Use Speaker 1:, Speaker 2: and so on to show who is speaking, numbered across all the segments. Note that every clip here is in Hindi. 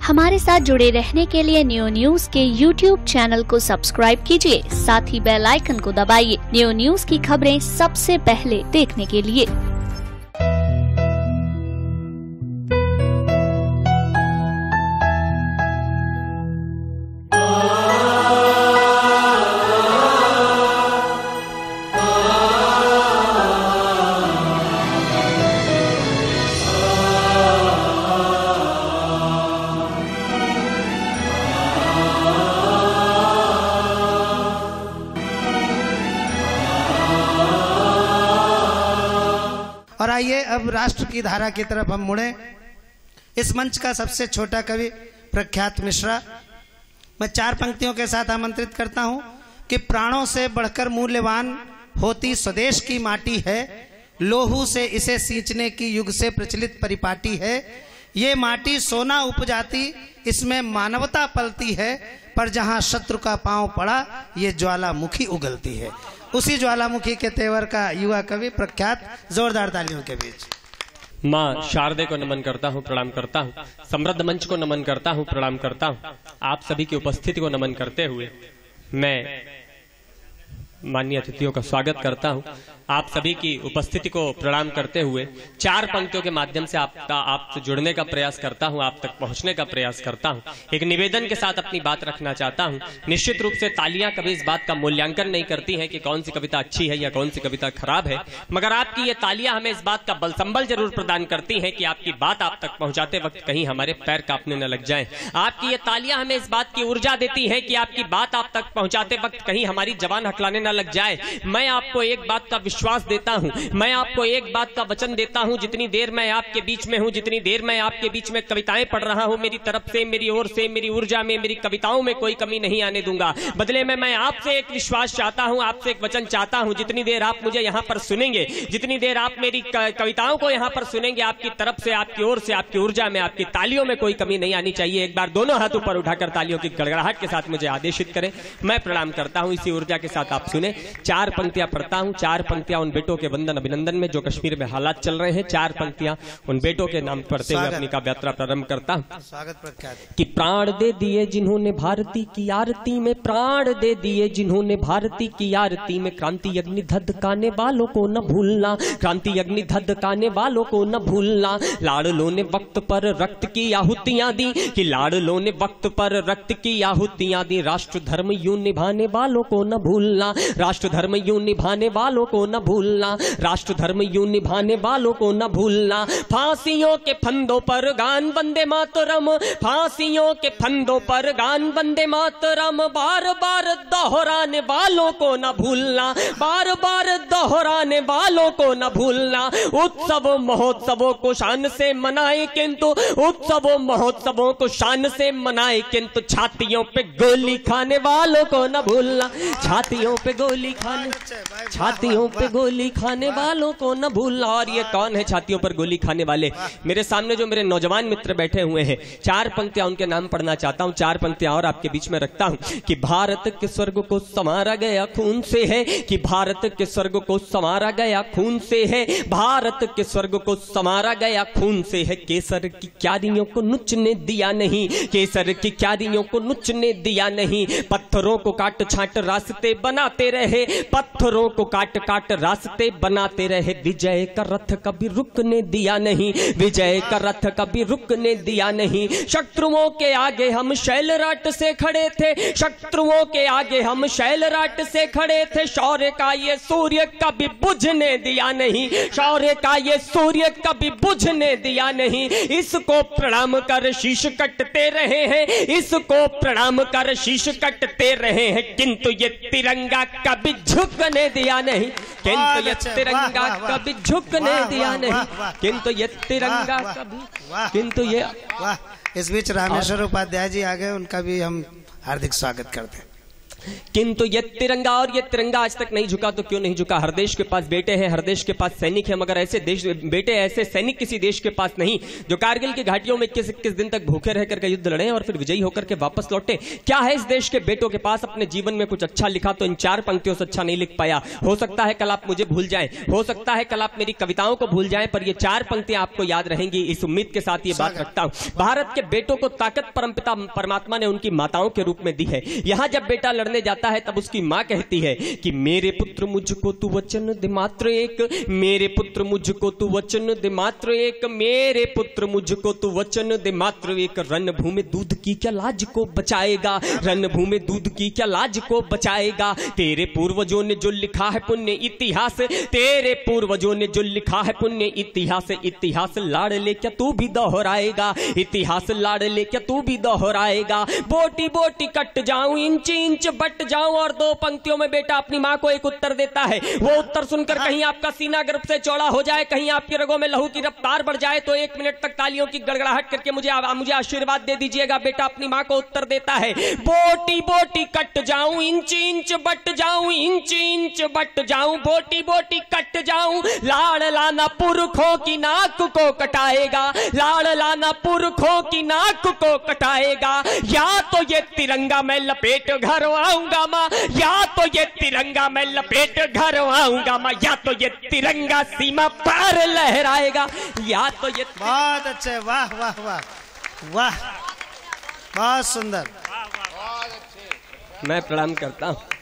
Speaker 1: हमारे साथ जुड़े रहने के लिए न्यू न्यूज के YouTube चैनल को सब्सक्राइब कीजिए, साथ ही बेल आइकन को दबाइए न्यू न्यूज की खबरें सबसे पहले देखने के लिए।
Speaker 2: और आइए अब राष्ट्र की धारा की तरफ हम मुड़े। इस मंच का सबसे छोटा कवि प्रख्यात मिश्रा, मैं 4 पंक्तियों के साथ आमंत्रित करता हूं कि प्राणों से बढ़कर मूल्यवान होती स्वदेश की माटी है, लोहू से इसे सींचने की युग से प्रचलित परिपाटी है। ये माटी सोना उपजाती, इसमें मानवता पलती है, पर जहां शत्रु का पांव पड़ा ये ज्वालामुखी उगलती है। उसी ज्वालामुखी के तेवर का युवा कवि प्रख्यात, जोरदार तालियों के बीच।
Speaker 3: माँ शारदे को नमन करता हूँ, प्रणाम करता हूँ। समृद्ध मंच को नमन करता हूँ, प्रणाम करता हूँ। आप सभी की उपस्थिति को नमन करते हुए मैं माननीय अतिथियों का स्वागत करता हूं। आप सभी की उपस्थिति को प्रणाम करते हुए 4 पंक्तियों के माध्यम से आपसे जुड़ने का प्रयास करता हूं, आप तक पहुंचने का प्रयास करता हूं। एक निवेदन के साथ अपनी बात रखना चाहता हूं। निश्चित रूप से तालियां कभी इस बात का मूल्यांकन नहीं करती हैं कि कौन सी कविता अच्छी है या कौन सी कविता खराब है, मगर आपकी ये तालियां हमें इस बात का बल संबल जरूर प्रदान करती हैं कि आपकी बात आप तक पहुंचाते वक्त कहीं हमारे पैर कांपने न लग जाए। आपकी ये तालियां हमें इस बात की ऊर्जा देती है कि आपकी बात आप तक पहुंचाते वक्त कहीं हमारी जबान हकलाने न लग जाए। मैं आपको एक बात का विश्वास देता हूं, मैं आपको एक बात का वचन देता हूं, जितनी देर मैं आपके बीच में हूं, जितनी देर मैं आपके बीच में कविताएं पढ़ रहा हूं, मेरी तरफ से, मेरी ओर से, मेरी ऊर्जा में, मेरी कविताओं में कोई कमी नहीं आने दूंगा। बदले में मैं आपसे एक विश्वास चाहता हूं, आपसे एक वचन चाहता हूं। जितनी देर आप मुझे यहां पर सुनेंगे, जितनी देर आप मेरी कविताओं को यहां पर सुनेंगे, आपकी तरफ से, आपकी ओर से, आपकी ऊर्जा में, आपकी तालियों में कोई कमी नहीं आनी चाहिए। एक बार दोनों हाथ ऊपर उठाकर तालियों की गड़गड़ाहट के साथ मुझे आदेशित करें। मैं प्रणाम करता हूं। इसी ऊर्जा के साथ आप सुने। 4 पंक्तियां पढ़ता हूं, 4 पंक्तियां उन बेटों के वंदन अभिनंदन में जो कश्मीर में हालात चल रहे हैं। 4 पंक्तियां उन बेटों के नाम पढ़ते हुए अपनी काव्य यात्रा प्रारंभ करता हूं।
Speaker 2: स्वागत प्रख्यात।
Speaker 3: कि प्राण दे दिए जिन्होंने भारती की आरती में, प्राण दे दिए जिन्होंने भारती की आरती में, क्रांति अग्नि धधकाने वालों को न भूलना, क्रांति अग्नि धधकाने वालों को न भूलना। लाडलों ने वक्त पर रक्त की आहुतियां दी, कि लाडलों ने वक्त पर रक्त की आहुतियां दी। राष्ट्र धर्म यूं निभाने वालों को न भूलना, राष्ट्र धर्म यूं निभाने वालों को न भूलना, राष्ट्र धर्म यूं निभाने वालों को न भूलना। फांसियों के फंदों पर गान वंदे मातरम, फांसियों के फंदों पर गान वंदे मातरम। बार बार दोहराने वालों को न भूलना, बार बार दोहराने वालों को न भूलना। उत्सव महोत्सवों को शान से मनाए, किंतु उत्सव महोत्सवों को शान से मनाए, किंतु छातियों पे गोली खाने वालों को न भूलना, छातियों पे गोली खाने, छातियों पे गोली खाने वालों को न भूलना। और ये कौन है छातियों पर गोली खाने वाले? मेरे सामने जो मेरे नौजवान मित्र बैठे हुए हैं, 4 पंक्तियां उनके नाम पढ़ना चाहता हूं। 4 पंक्तियां और आपके बीच में रखता हूं। कि भारत के स्वर्ग को संवारा गया खून से है, कि भारत के स्वर्ग को संवारा गया खून से है, भारत के स्वर्ग को संवारा गया खून से है। केसर की क्यारियों को नुचने दिया नहीं, केसर की क्यारियों को नुचने दिया नहीं। पत्थरों को काट छाट रास्ते बनाते रहे, पत्थरों को काट काट रास्ते बनाते रहे। विजय का रथ कभी रुकने दिया नहीं, विजय का रथ कभी रुकने दिया नहीं। शत्रुओं के आगे हम शैलराट से खड़े थे, शत्रुओं के आगे हम शैलराट से खड़े थे। शौर्य का ये सूर्य कभी बुझने दिया नहीं, शौर्य का ये सूर्य कभी बुझने दिया नहीं। इसको प्रणाम कर शीश कटते रहे हैं, इसको प्रणाम कर शीश कटते रहे हैं, किंतु ये तिरंगा कभी झुकने दिया नहीं, किंतु ये तिरंगा कभी झुकने दिया नहीं, किंतु ये तिरंगा कभी, किंतु ये।
Speaker 2: वाह। इस बीच रामेश्वर उपाध्याय जी आ गए, उनका भी हम हार्दिक स्वागत करते हैं।
Speaker 3: किंतु ये तिरंगा और ये तिरंगा आज तक नहीं झुका। तो क्यों नहीं झुका? हर देश के पास बेटे हैं, हर देश के पास सैनिक हैं, मगर ऐसे देश बेटे, ऐसे सैनिक किसी देश के पास नहीं जो कारगिल की घाटियों में 21 दिन तक भूखे रह करके युद्ध लड़े और फिर विजयी होकर के वापस लौटे। क्या है इस देश के बेटों के पास? अपने जीवन में कुछ अच्छा लिखा तो इन 4 पंक्तियों से अच्छा नहीं लिख पाया। हो सकता है कल आप मुझे भूल जाएं, हो सकता है कल आप मेरी कविताओं को भूल जाएं, पर ये 4 पंक्तियां आपको याद रहेंगी। इस उम्मीद के साथ ये बात रखता हूं। भारत के बेटों को ताकत परमपिता परमात्मा ने उनकी माताओं के रूप में दी है। यहां जब बेटा लड़ने जाता है तब उसकी मां कहती है कि मेरे पुत्र मुझको तू वचन दे मात्र एक, मेरे पुत्र मुझको तू वचन दे मात्र एक, मेरे पुत्र मुझको तू वचन दे मात्र एक। रणभूमि दूध की क्या लाज को बचाएगा, रणभूमि दूध की क्या लाज को बचाएगा। तेरे पूर्वजों ने जो लिखा है पुण्य इतिहास, तेरे पूर्वजों ने जो लिखा है पुण्य इतिहास, इतिहास लाड़ ले क्या तू भी दोहराएगा, इतिहास लाड़ ले क्या तू भी दोहराएगा। बोटी बोटी कट जाऊं, इंच इंच बट जाऊं। और 2 पंक्तियों में बेटा अपनी मां को एक उत्तर देता है। वो उत्तर सुनकर कहीं आपका सीना गर्भ से चौड़ा हो जाए, कहीं आपके रगों में लहू की रफ्तार बढ़ जाए, तो 1 मिनट तक तालियों की गड़गड़ाहट करके मुझे आशीर्वाद दे दीजिएगा। बेटा अपनी मां को उत्तर देता है, बोटी बोटी कट जाऊं, इंच इंच बट जाऊं, इंच इंच बट जाऊं, बोटी बोटी कट जाऊं। लाड़ लाना पुरखों की नाक को कटाएगा, लाड़ लाना पुरखों की नाक को कटाएगा। या तो ये तिरंगा मैं लपेट घर आऊंगा मां, या तो ये तिरंगा मैं लपेट घर आऊंगा मां, या तो ये तिरंगा सीमा पार लहराएगा, या तो ये।
Speaker 2: बहुत अच्छे, वाह वाह वाह वाह, बहुत सुंदर।
Speaker 3: मैं प्रणाम करता हूं।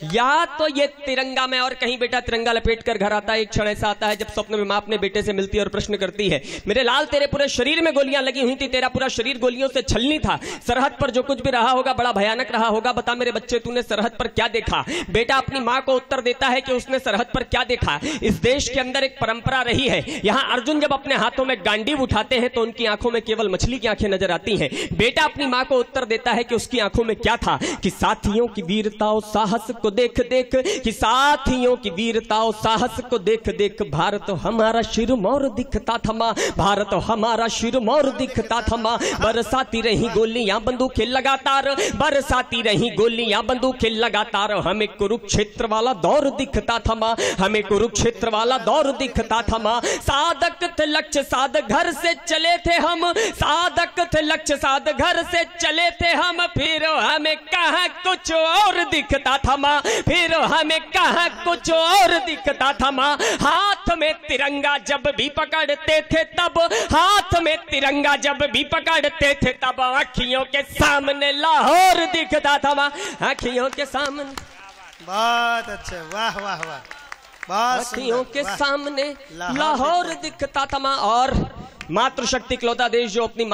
Speaker 3: या तो ये तिरंगा में, और कहीं बेटा तिरंगा लपेट कर घर आता है। एक क्षण ऐसा आता है जब स्वप्न में मां अपने बेटे से मिलती है और प्रश्न करती है, मेरे लाल तेरे पूरे शरीर में गोलियां लगी हुई थी, तेरा पूरा शरीर गोलियों से छलनी था, सरहद पर जो कुछ भी रहा होगा बड़ा भयानक रहा होगा, बता मेरे बच्चे तूने सरहद पर क्या देखा। बेटा अपनी मां को उत्तर देता है कि उसने सरहद पर क्या देखा। इस देश के अंदर एक परंपरा रही है, यहां अर्जुन जब अपने हाथों में गांडीव उठाते हैं तो उनकी आंखों में केवल मछली की आंखें नजर आती हैं। बेटा अपनी मां को उत्तर देता है कि उसकी आंखों में क्या था, कि साथियों की वीरता और साहस को देख देख, कि साथियों की वीरता और साहस को देख देख भारत हमारा शिरमौर दिखता था मां, भारत हमारा शिरमौर दिखता था मां। बरसाती रही गोलियां बंदूकें लगातार, बरसाती रही गोलियां बंदूकें लगातार, हमें कुरुक्षेत्र वाला दौर दिखता था मां, हमें कुरुक्षेत्र वाला दौर दिखता था मां। साधक थे लक्ष्य साध घर से चले थे हम, साधक थे लक्ष्य साध घर से चले थे हम, फिर हमें कहां कुछ और दिखता था मां, फिर हमें कहां कुछ और दिखता था मां। हाथ में तिरंगा जब भी पकड़ते थे तब, हाथ में तिरंगा जब भी पकड़ते थे तब, आँखियों के सामने लाहौर दिखता था मां, आँखियों के सामने।
Speaker 2: बहुत अच्छे, वाह वाह वाह, बहुत
Speaker 3: आँखियों के सामने लाहौर दिखता था मां। और मातृशक्ति इकलौता देश जो अपनी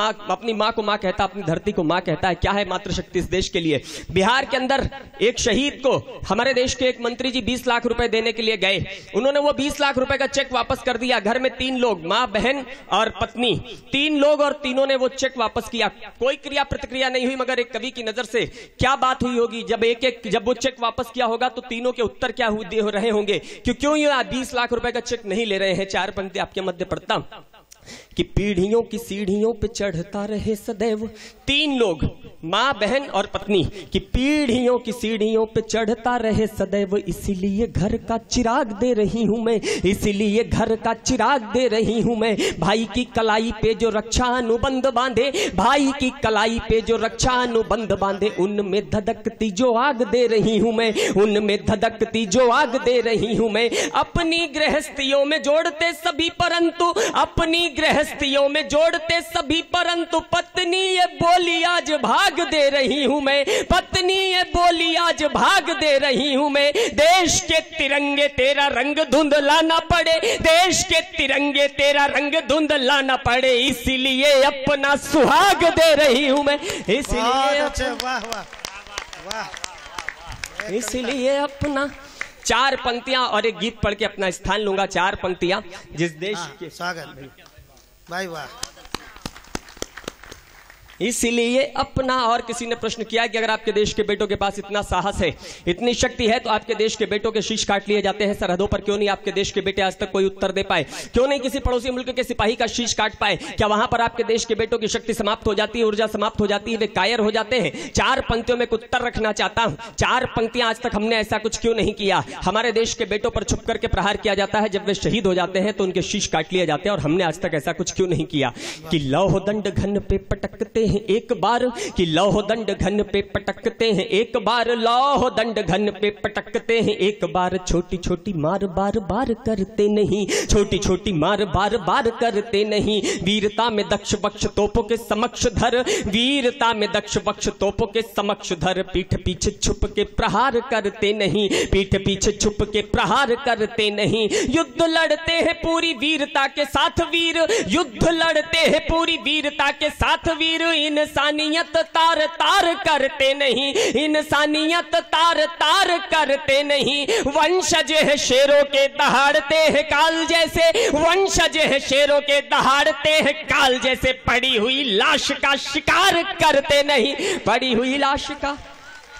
Speaker 3: माँ को माँ कहता, अपनी धरती को माँ कहता है। क्या है मातृशक्ति इस देश के लिए? बिहार के अंदर एक शहीद को हमारे देश के एक मंत्री जी 20 लाख रुपए देने के लिए गए, उन्होंने वो 20 लाख रुपए का चेक वापस कर दिया। घर में 3 लोग, माँ बहन और पत्नी, 3 लोग, और तीनों ने वो चेक वापस किया। कोई क्रिया प्रतिक्रिया नहीं हुई, मगर एक कवि की नजर से क्या बात हुई होगी जब वो चेक वापस किया होगा तो तीनों के उत्तर क्या रहे होंगे, क्यों ये 20 लाख रुपए का चेक नहीं ले रहे हैं। 4 पंक्ति आपके मध्य पढ़ता कि पीढ़ियों की सीढ़ियों पे चढ़ता रहे सदैव, 3 लोग, माँ बहन और पत्नी, कि पीढ़ियों की सीढ़ियों पे चढ़ता रहे सदैव, इसीलिए घर का चिराग दे रही हूं मैं, इसीलिए घर का चिराग दे रही हूं मैं। भाई की कलाई पे जो रक्षा अनुबंध बांधे, भाई की कलाई पे जो रक्षा अनुबंध बांधे, उनमें धधकती जो आग दे रही हूं मैं, उनमें धधकती जो आग दे रही हूं मैं। अपनी गृहस्थियों में जोड़ते सभी परंतु, अपनी गृहस्थियों में जोड़ते सभी परंतु, पत्नी ये बोली आज भाग दे रही हूं मैं, पत्नी ये बोली आज भाग दे रही हूं मैं। देश के तिरंगे तेरा रंग धुंधला ना पड़े, देश के तिरंगे तेरा रंग धुंधला ना पड़े, इसीलिए अपना सुहाग दे रही हूं मैं, इसलिए
Speaker 2: वाह वाह वाह,
Speaker 3: इसलिए अपना। 4 पंक्तियां और एक गीत पढ़ के अपना स्थान लूंगा। 4 पंक्तियां जिस देश के।
Speaker 2: स्वागत भाई, वाह।
Speaker 3: इसलिए अपना। और किसी ने प्रश्न किया कि अगर आपके देश के बेटों के पास इतना साहस है, इतनी शक्ति है, तो आपके देश के बेटों के शीश काट लिए जाते हैं सरहदों पर, क्यों नहीं आपके देश के बेटे आज तक कोई उत्तर दे पाए? क्यों नहीं किसी पड़ोसी मुल्क के सिपाही का शीश काट पाए? क्या वहां पर आपके देश के बेटों की शक्ति समाप्त हो जाती है, ऊर्जा समाप्त हो जाती है, वे कायर हो जाते हैं? 4 पंक्तियों में उत्तर रखना चाहता हूं। 4 पंक्तियां, आज तक हमने ऐसा कुछ क्यों नहीं किया? हमारे देश के बेटों पर छुप करके प्रहार किया जाता है, जब वे शहीद हो जाते हैं तो उनके शीश काट लिए जाते हैं, और हमने आज तक ऐसा कुछ क्यों नहीं किया? कि लौह दंड घन पे पटकते हैं एक बार, कि लौह दंड घन पे पटकते हैं एक बार, लौह दंड घन पे पटकते हैं एक बार, छोटी छोटी मार बार बार करते नहीं, छोटी छोटी मार बार बार करते नहीं, वीरता में दक्ष बक्ष तोपों के समक्ष धर, वीरता में दक्ष बक्ष तोपों के समक्ष धर, पीठ पीछे छुप के प्रहार करते नहीं, पीठ पीछे छुप के प्रहार करते नहीं, युद्ध लड़ते हैं पूरी वीरता के साथ वीर, युद्ध लड़ते हैं पूरी वीरता के साथ वीर, इंसानियत तार तार करते नहीं, इंसानियत तार तार करते नहीं, वंशज है शेरों के दहाड़ते हैं काल जैसे, वंशज है शेरों के दहाड़ते हैं काल जैसे, पड़ी हुई लाश का शिकार करते नहीं, पड़ी हुई लाश का,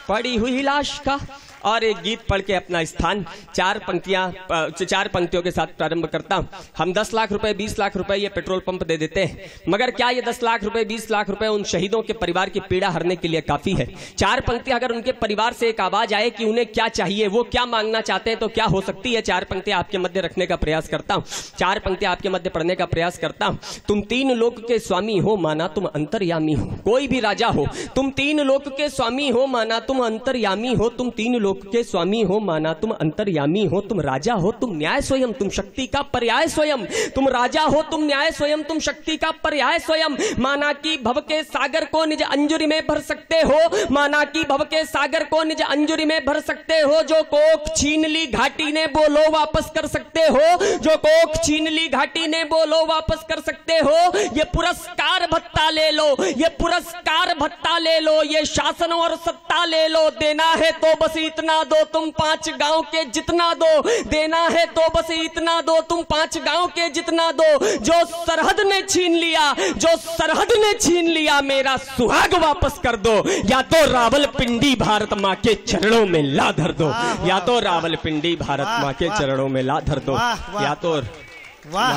Speaker 3: पड़ी हुई लाश का। और एक गीत पढ़ के अपना स्थान 4 पंक्तियों के साथ प्रारंभ करता हूं। हम 10 लाख रुपए 20 लाख रुपए ये पेट्रोल पंप दे देते हैं, मगर क्या ये 10 लाख रुपए 20 लाख रुपए उन शहीदों के परिवार की पीड़ा हरने के लिए काफी है? 4 पंक्तियां अगर उनके परिवार से एक आवाज आए कि उन्हें क्या चाहिए, वो क्या मांगना चाहते हैं, तो क्या हो सकती है? 4 पंक्तियां आपके मध्य रखने का प्रयास करता हूं, 4 पंक्तियां आपके मध्य पढ़ने का प्रयास करता हूं। तुम 3 लोक के स्वामी हो, माना तुम अंतर्यामी हो, कोई भी राजा हो, तुम 3 लोक के स्वामी हो, माना तुम अंतर्यामी हो, तुम 3 लोक के स्वामी हो, माना तुम अंतर्यामी हो, तुम राजा हो, तुम न्याय स्वयं, तुम शक्ति का पर्याय स्वयं, तुम राजा हो, तुम न्याय स्वयं, तुम शक्ति का पर्याय स्वयं, माना कि भव के सागर को निज अंजुरी में भर सकते हो, माना कि भव के सागर को निज अंजुरी में भर सकते हो, जो कोख छीन ली घाटी ने बोलो वापस कर सकते हो, जो कोख छीन ली घाटी ने बोलो वापस कर सकते हो, ये पुरस्कार भत्ता ले लो, ये पुरस्कार भत्ता ले लो, ये शासन और सत्ता ले लो, देना है तो बस इतना दो, तुम 5 गांव के जितना दो, देना है तो बस इतना दो, तुम 5 गांव के जितना दो, जो सरहद ने छीन लिया, जो सरहद ने छीन लिया, मेरा सुहाग वापस कर दो, या तो रावलपिंडी भारत मां के चरणों में ला धर दो, या तो रावलपिंडी भारत मां के चरणों में ला धर दो, या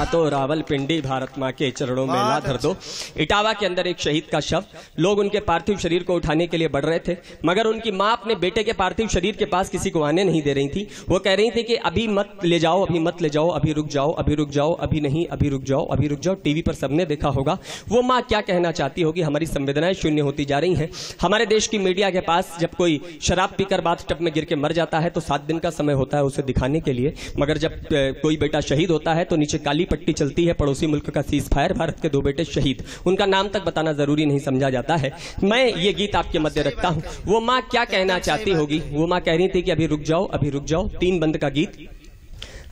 Speaker 3: तो रावलपिंडी भारत मां के चरणों में ला धर दो। इटावा के अंदर एक शहीद का शव, लोग उनके पार्थिव शरीर को उठाने के लिए बढ़ रहे थे, मगर उनकी मां अपने बेटे के पार्थिव शरीर के पास किसी को आने नहीं दे रही थी। वो कह रही थी कि अभी मत ले जाओ, अभी मत ले जाओ, अभी रुक जाओ, अभी रुक जाओ, अभी नहीं, अभी रुक जाओ, अभी रुक जाओ। टीवी पर सबने देखा होगा वो मां क्या कहना चाहती होगी। हमारी संवेदनाएं शून्य होती जा रही हैं। हमारे देश की मीडिया के पास जब कोई शराब पीकर बाथटब में गिर के मर जाता है तो 7 दिन का समय होता है उसे दिखाने के लिए, मगर जब कोई बेटा शहीद होता है तो नीचे काली पट्टी चलती है, पड़ोसी मुल्क का सीज फायर, भारत के 2 बेटे शहीद, उनका नाम तक बताना जरूरी नहीं समझा जाता है। मैं ये गीत आपके मध्य रखता हूं। वो मां क्या कहना चाहती होगी? वो मां कह रही थी कि अभी रुक जाओ, अभी रुक जाओ। 3 बंद का गीत।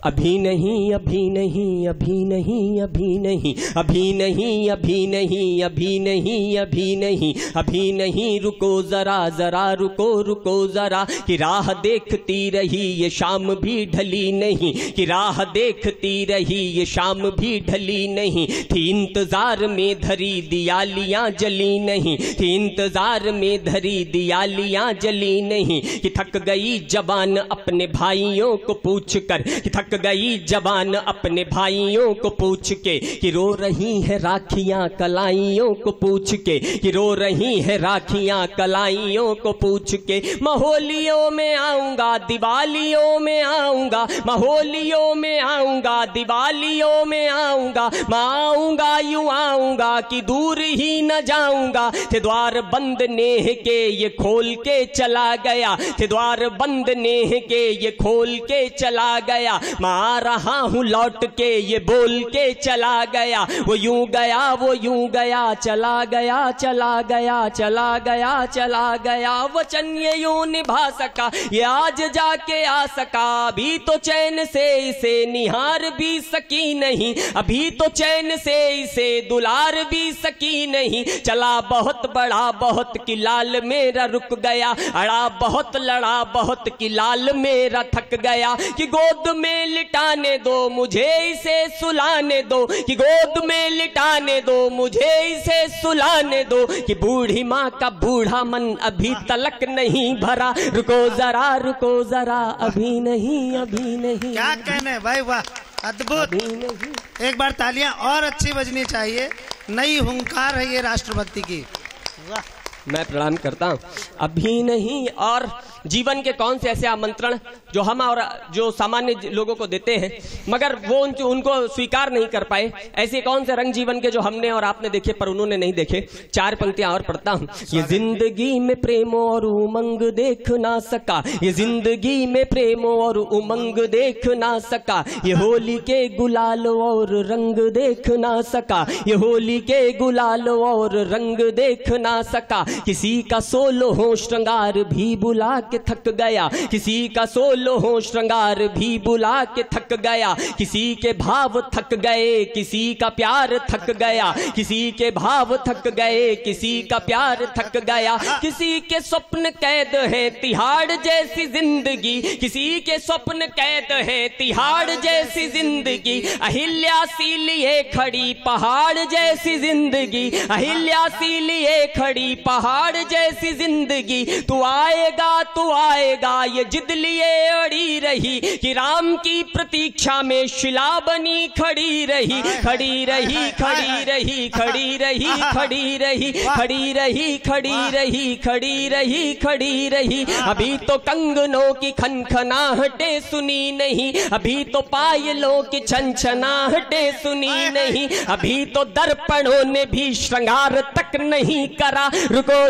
Speaker 3: अभी नहीं, अभी नहीं, अभी नहीं, अभी नहीं, अभी नहीं, अभी नहीं, अभी नहीं, अभी नहीं, अभी नहीं, रुको जरा जरा, रुको रुको जरा, कि राह देखती रही ये शाम भी ढली नहीं, कि राह देखती रही ये शाम भी ढली नहीं, थी इंतजार में धरी दियालियां जली नहीं, थी इंतजार में धरी दियालियां जली नहीं, कि थक गई जबान अपने भाइयों को पूछ कर, कि थक गई जबान अपने भाइयों को पूछ के, कि रो रही है राखियां कलाइयों को पूछ के, कि रो रही है राखियां कलाइयों को पूछ के, महोलियों में आऊंगा दिवालियों में आऊंगा, महोलियों में आऊंगा दिवालियों में आऊंगा, मैं आऊंगा यूं आऊंगा कि दूर ही न जाऊंगा, थे द्वार बंद नेह के ये खोल के चला गया, थे द्वार बंद नेह के ये खोल के चला गया, मैं आ रहा हूं लौट के ये बोल के चला गया, वो यूं गया वो यूं गया, चला गया चला गया, चला गया चला गया, वचन ये यूं निभा सका ये आज जाके आ सका, अभी तो चैन से इसे निहार भी सकी नहीं, अभी तो चैन से इसे दुलार भी सकी नहीं, चला बहुत बड़ा बहुत कि लाल मेरा रुक गया, अड़ा बहुत लड़ा बहुत कि लाल मेरा थक गया, कि गोद में लिटाने दो, मुझे इसे सुलाने दो, कि गोद में लिटाने दो, मुझे इसे सुलाने दो, कि बूढ़ी माँ का बूढ़ा मन अभी तलक नहीं भरा, रुको जरा अभी नहीं, अभी नहीं।
Speaker 2: क्या कहने भाई, वाह, अद्भुत। एक बार तालियां और अच्छी बजनी चाहिए। नई हुंकार है ये राष्ट्रभक्ति की, वाह।
Speaker 3: मैं प्रणाम करता हूँ। अभी नहीं। और जीवन के कौन से ऐसे आमंत्रण जो हम और जो सामान्य लोगों को देते हैं मगर वो उनको स्वीकार नहीं कर पाए, ऐसे कौन से रंग जीवन के जो हमने और आपने देखे पर उन्होंने नहीं देखे। 4 पंक्तियां और पढ़ता हूँ। ये जिंदगी में प्रेम और उमंग देख ना सका, ये जिंदगी में प्रेम और उमंग देख ना सका, ये होली के गुलाल और रंग देख ना सका, ये होली के गुलाल और रंग देख ना सका, किसी का 16 श्रृंगार भी बुला के थक गया, किसी का 16 श्रृंगार भी बुला के थक गया, किसी के भाव थक गए, किसी का प्यार थक गया, किसी के भाव थक गए, किसी का प्यार थक गया, किसी के स्वप्न कैद है तिहाड़ जैसी जिंदगी, किसी के स्वप्न कैद है तिहाड़ जैसी जिंदगी, अहिल्या सी लिए खड़ी पहाड़ जैसी जिंदगी, अहिल्या सी लिए खड़ी पहाड़ जैसी जिंदगी, तू आएगा ये जिद लिए अड़ी रही, कि राम की प्रतीक्षा में शिला बनी खड़ी रही, खड़ी रही, खड़ी रही, खड़ी रही, खड़ी रही, खड़ी रही, खड़ी रही, खड़ी रही, खड़ी रही, अभी तो कंगनों की खनखनाहटे सुनी नहीं, अभी तो पायलों की छनछनाहटे सुनी नहीं, अभी तो दर्पणों ने भी श्रृंगार तक नहीं करा, रुको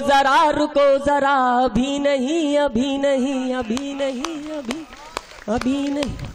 Speaker 3: जरा अभी नहीं, अभी नहीं, अभी नहीं, अभी नहीं।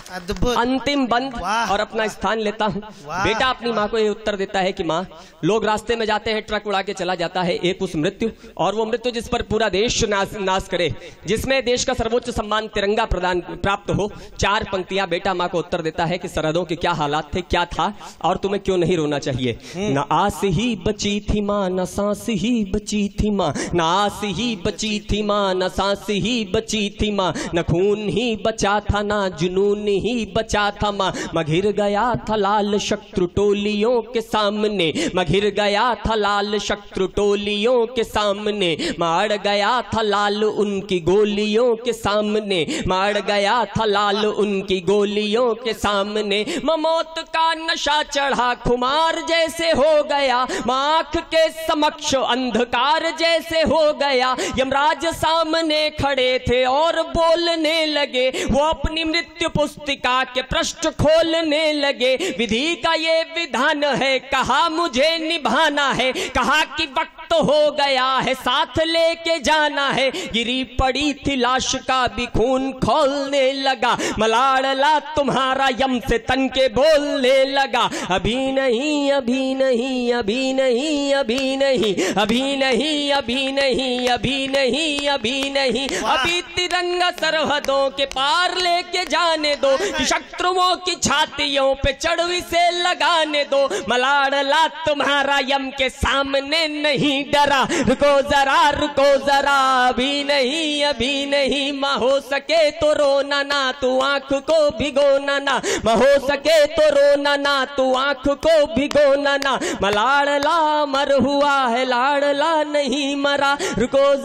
Speaker 2: अद्भुत।
Speaker 3: अंतिम बंद और अपना स्थान लेता हूँ। बेटा अपनी माँ को ये उत्तर देता है कि माँ, लोग रास्ते में जाते हैं, ट्रक उड़ा के चला जाता है, एक उस मृत्यु, और वो मृत्यु जिस पर पूरा देश नाश करे, जिसमें देश का सर्वोच्च सम्मान तिरंगा प्राप्त हो। 4 पंक्तियां बेटा माँ को उत्तर देता है कि सरहदों के क्या हालात थे, क्या था, और तुम्हें क्यों नहीं रोना चाहिए। न आस ही बची थी माँ, न सांस ही बची थी माँ, न आस ही बची थी माँ, न सांस ही बची थी माँ, न खून ही बचा था, न जुनून ही बचा था माँ, मैं घिर गया था लाल शत्रु टोलियों के सामने, मैं घिर गया था लाल शत्रु टोलियों के सामने, मार गया था लाल उनकी गोलियों के सामने, मार गया था लाल उनकी गोलियों के सामने, मौत का नशा चढ़ा खुमार जैसे हो गया, आँख के समक्ष अंधकार जैसे हो गया, यमराज सामने खड़े थे और बोलने लगे, वो अपनी मृत्यु पुस्तिका के पृष्ठ खोलने लगे, विधि का ये विधान है, कहा मुझे निभाना है, कहा कि वक्त हो गया है, साथ लेके जाना है, गिरी पड़ी थी लाश का भी खून खोलने लगा, मलाड़ला तुम्हारा यम से तन के बोलने लगा, अभी नहीं, अभी नहीं, अभी नहीं, अभी नहीं, अभी नहीं, अभी नहीं, अभी नहीं, अभी नहीं, अभी तिरंगा सरहदों के पार लेके जाने दो, कि शत्रुओं की छातियों पे चढ़वी से लगाने दो, मलाड़ला तुम्हारा यम के सामने नहीं डरा, रुको जरा अभी नहीं, अभी नहीं, माँ हो सके तो रोना ना, तू आंख को भिगोना ना, माँ हो सके तो रोना ना, तू आंख को भिगोना ना, मलाड़ला मर हुआ है, लाड़ला नहीं मरा, रुको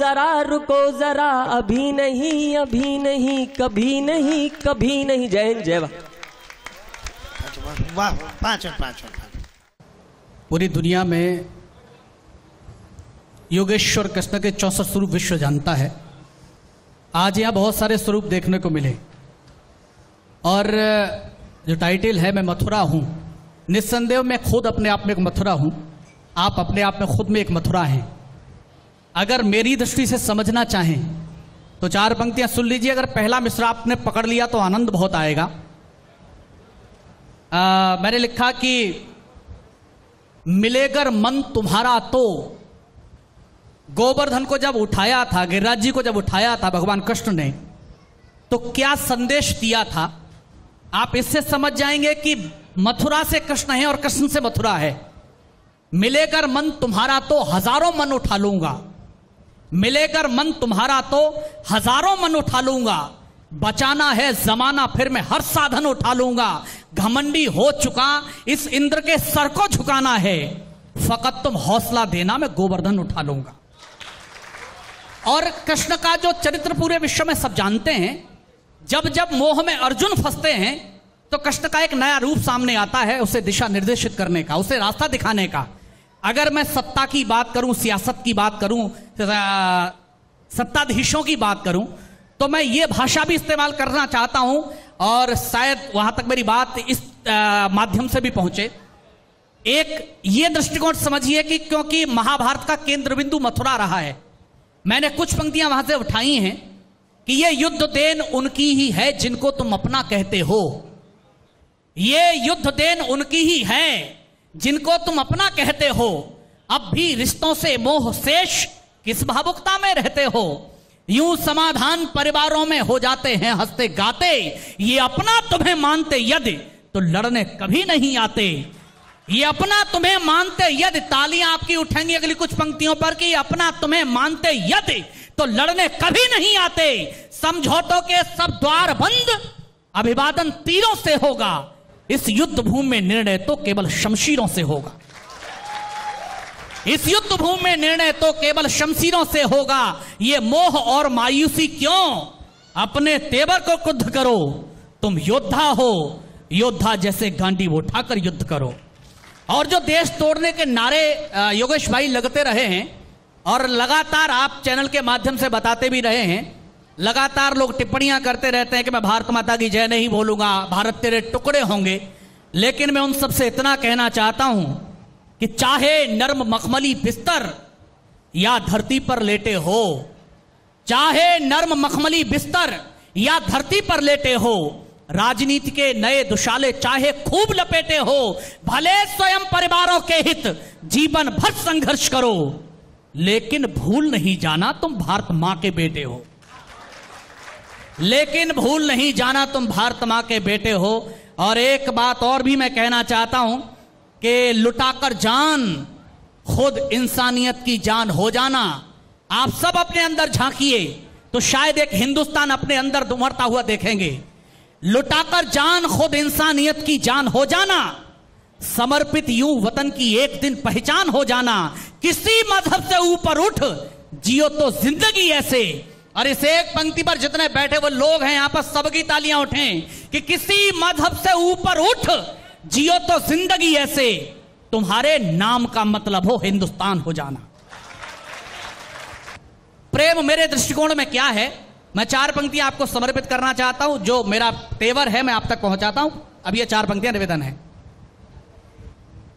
Speaker 3: जरा अभी नहीं, अभी नहीं, कभी नहीं, कभी नहीं। जय हिंद, जय
Speaker 2: वाह। 5
Speaker 4: पूरी दुनिया में योगेश्वर कृष्ण के 64 स्वरूप विश्व जानता है। आज यहाँ बहुत सारे स्वरूप देखने को मिले, और जो टाइटल है मैं मथुरा हूँ, निस्संदेह मैं खुद अपने आप में एक मथुरा हूँ, आप अपने आप में खुद में एक मथुरा हैं। अगर मेरी दृष्टि से समझना चाहें तो 4 पंक्तियां सुन लीजिए। अगर पहला मिसरा आपने पकड़ लिया तो आनंद बहुत आएगा। मैंने लिखा कि मिलेगर मन तुम्हारा तो, गोवर्धन को जब उठाया था, गिरिराज जी को जब उठाया था भगवान कृष्ण ने, तो क्या संदेश दिया था, आप इससे समझ जाएंगे कि मथुरा से कृष्ण है और कृष्ण से मथुरा है। मिलेगर मन तुम्हारा तो हजारों मन उठा लूंगा, मिलेगर मन तुम्हारा तो हजारों मन उठा लूंगा, बचाना है जमाना फिर मैं हर साधन उठा लूंगा, घमंडी हो चुका इस इंद्र के सर को झुकाना है, फकत तुम हौसला देना मैं गोवर्धन उठा लूंगा। और कृष्ण का जो चरित्र पूरे विश्व में सब जानते हैं, जब जब मोह में अर्जुन फंसते हैं तो कृष्ण का एक नया रूप सामने आता है, उसे दिशा निर्देशित करने का, उसे रास्ता दिखाने का। अगर मैं सत्ता की बात करूं, सियासत की बात करूं, सत्ताधीशों की बात करूं, तो मैं ये भाषा भी इस्तेमाल करना चाहता हूं और शायद वहां तक मेरी बात इस माध्यम से भी पहुंचे। एक ये दृष्टिकोण समझिए कि क्योंकि महाभारत का केंद्र बिंदु मथुरा रहा है, मैंने कुछ पंक्तियां वहां से उठाई हैं कि ये युद्ध देन उनकी ही है जिनको तुम अपना कहते हो, ये युद्ध देन उनकी ही है जिनको तुम अपना कहते हो, अब भी रिश्तों से मोह शेष किस भावुकता में रहते हो, यूं समाधान परिवारों में हो जाते हैं हंसते गाते, ये अपना तुम्हें मानते यदि तो लड़ने कभी नहीं आते, ये अपना तुम्हें मानते यदि, तालियां आपकी उठेंगी अगली कुछ पंक्तियों पर कि अपना तुम्हें मानते यदि तो लड़ने कभी नहीं आते, समझौतों के सब द्वार बंद, अभिवादन तीरों से होगा, इस युद्ध भूमि में निर्णय तो केवल शमशीरों से होगा, इस युद्ध भूमि में निर्णय तो केवल शमशीरों से होगा, ये मोह और मायूसी क्यों, अपने तेवर को क्रुद्ध करो, तुम योद्धा हो, योद्धा जैसे गांडीव उठाकर युद्ध करो। और जो देश तोड़ने के नारे योगेश भाई लगते रहे हैं और लगातार आप चैनल के माध्यम से बताते भी रहे हैं, लगातार लोग टिप्पणियां करते रहते हैं कि मैं भारत माता की जय नहीं बोलूंगा, भारत तेरे टुकड़े होंगे, लेकिन मैं उन सबसे इतना कहना चाहता हूं कि चाहे नर्म मखमली बिस्तर या धरती पर लेटे हो, चाहे नर्म मखमली बिस्तर या धरती पर लेटे हो, राजनीति के नए दुशाले चाहे खूब लपेटे हो, भले स्वयं परिवारों के हित जीवन भर संघर्ष करो, लेकिन भूल नहीं जाना तुम भारत मां के बेटे हो, लेकिन भूल नहीं जाना तुम भारत मां के बेटे हो। और एक बात और भी मैं कहना चाहता हूं कि लुटाकर जान खुद इंसानियत की जान हो जाना, आप सब अपने अंदर झांकिए तो शायद एक हिंदुस्तान अपने अंदर उमड़ता हुआ देखेंगे। लुटाकर जान खुद इंसानियत की जान हो जाना, समर्पित यूं वतन की एक दिन पहचान हो जाना, किसी मजहब से ऊपर उठ जियो तो जिंदगी ऐसे। और इस एक पंक्ति पर जितने बैठे वो लोग हैं यहां पर सबकी तालियां उठें कि किसी मजहब से ऊपर उठ जियो तो जिंदगी ऐसे, तुम्हारे नाम का मतलब हो हिंदुस्तान हो जाना। प्रेम मेरे दृष्टिकोण में क्या है, मैं 4 पंक्तियां आपको समर्पित करना चाहता हूं, जो मेरा तेवर है मैं आप तक पहुंचाता हूं। अब ये 4 पंक्तियां निवेदन है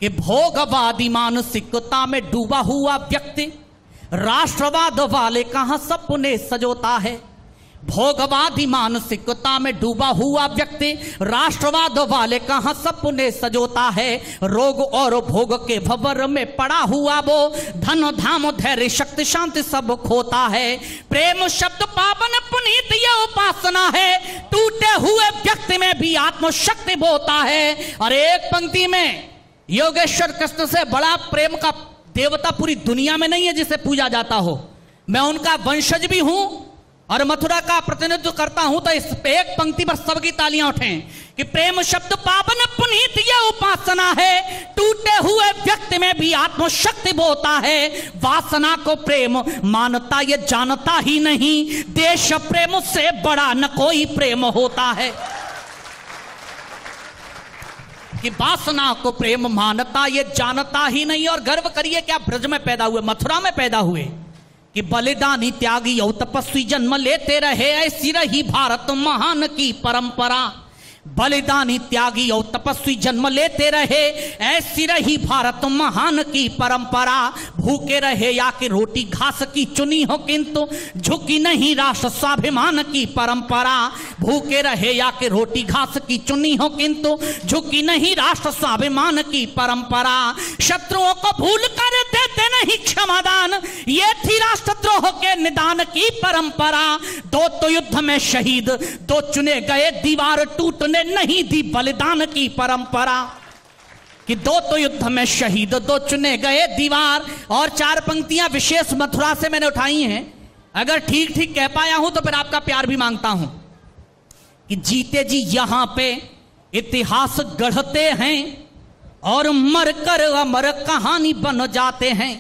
Speaker 4: कि भोगवादी मानसिकता में डूबा हुआ व्यक्ति राष्ट्रवाद वाले कहां सपने सजोता है, भोगवादी मानसिकता में डूबा हुआ व्यक्ति राष्ट्रवाद वाले कहां सपने सजोता है, रोग और भोग के भंवर में पड़ा हुआ वो धन धाम धैर्य शक्ति शांति सब खोता है, प्रेम शब्द पावन पुनीत ये उपासना है, टूटे हुए व्यक्ति में भी आत्मशक्ति बोता है। और एक पंक्ति में योगेश्वर कृष्ण से बड़ा प्रेम का देवता पूरी दुनिया में नहीं है जिसे पूजा जाता हो, मैं उनका वंशज भी हूं और मथुरा का प्रतिनिधित्व करता हूं, तो इस एक पंक्ति पर सबकी तालियां उठें कि प्रेम शब्द पावन पुनीत ये उपासना है, टूटे हुए व्यक्ति में भी आत्मशक्ति बोता है, वासना को प्रेम मानता ये जानता ही नहीं, देश प्रेम से बड़ा न कोई प्रेम होता है, कि वासना को प्रेम मानता ये जानता ही नहीं। और गर्व करिए क्या ब्रज में पैदा हुए, मथुरा में पैदा हुए, कि बलिदानी त्यागी और तपस्वी जन्म लेते रहे, ऐसी रही भारत महान की परंपरा, बलिदानी त्यागी और तपस्वी जन्म लेते रहे, ऐसी रही भारत महान की परंपरा, भूखे रहे या कि रोटी घास की चुनी हो किंतु झुकी नहीं राष्ट्र स्वाभिमान की परंपरा, भूखे रहे या कि रोटी घास की चुनी हो किंतु झुकी नहीं राष्ट्र स्वाभिमान की परंपरा, शत्रुओं को भूल कर देते नहीं क्षमादान, ये थी राष्ट्रद्रोह के निदान की परंपरा, 2 तो युद्ध में शहीद 2 चुने गए, दीवार टूटने नहीं दी बलिदान की परंपरा, कि 2 तो युद्ध में शहीद 2 चुने गए दीवार। और 4 पंक्तियां विशेष मथुरा से मैंने उठाई हैं, अगर ठीक ठीक कह पाया हूं तो फिर आपका प्यार भी मांगता हूं। कि जीते जी यहां पे इतिहास गढ़ते हैं और मरकर अमर कहानी बन जाते हैं।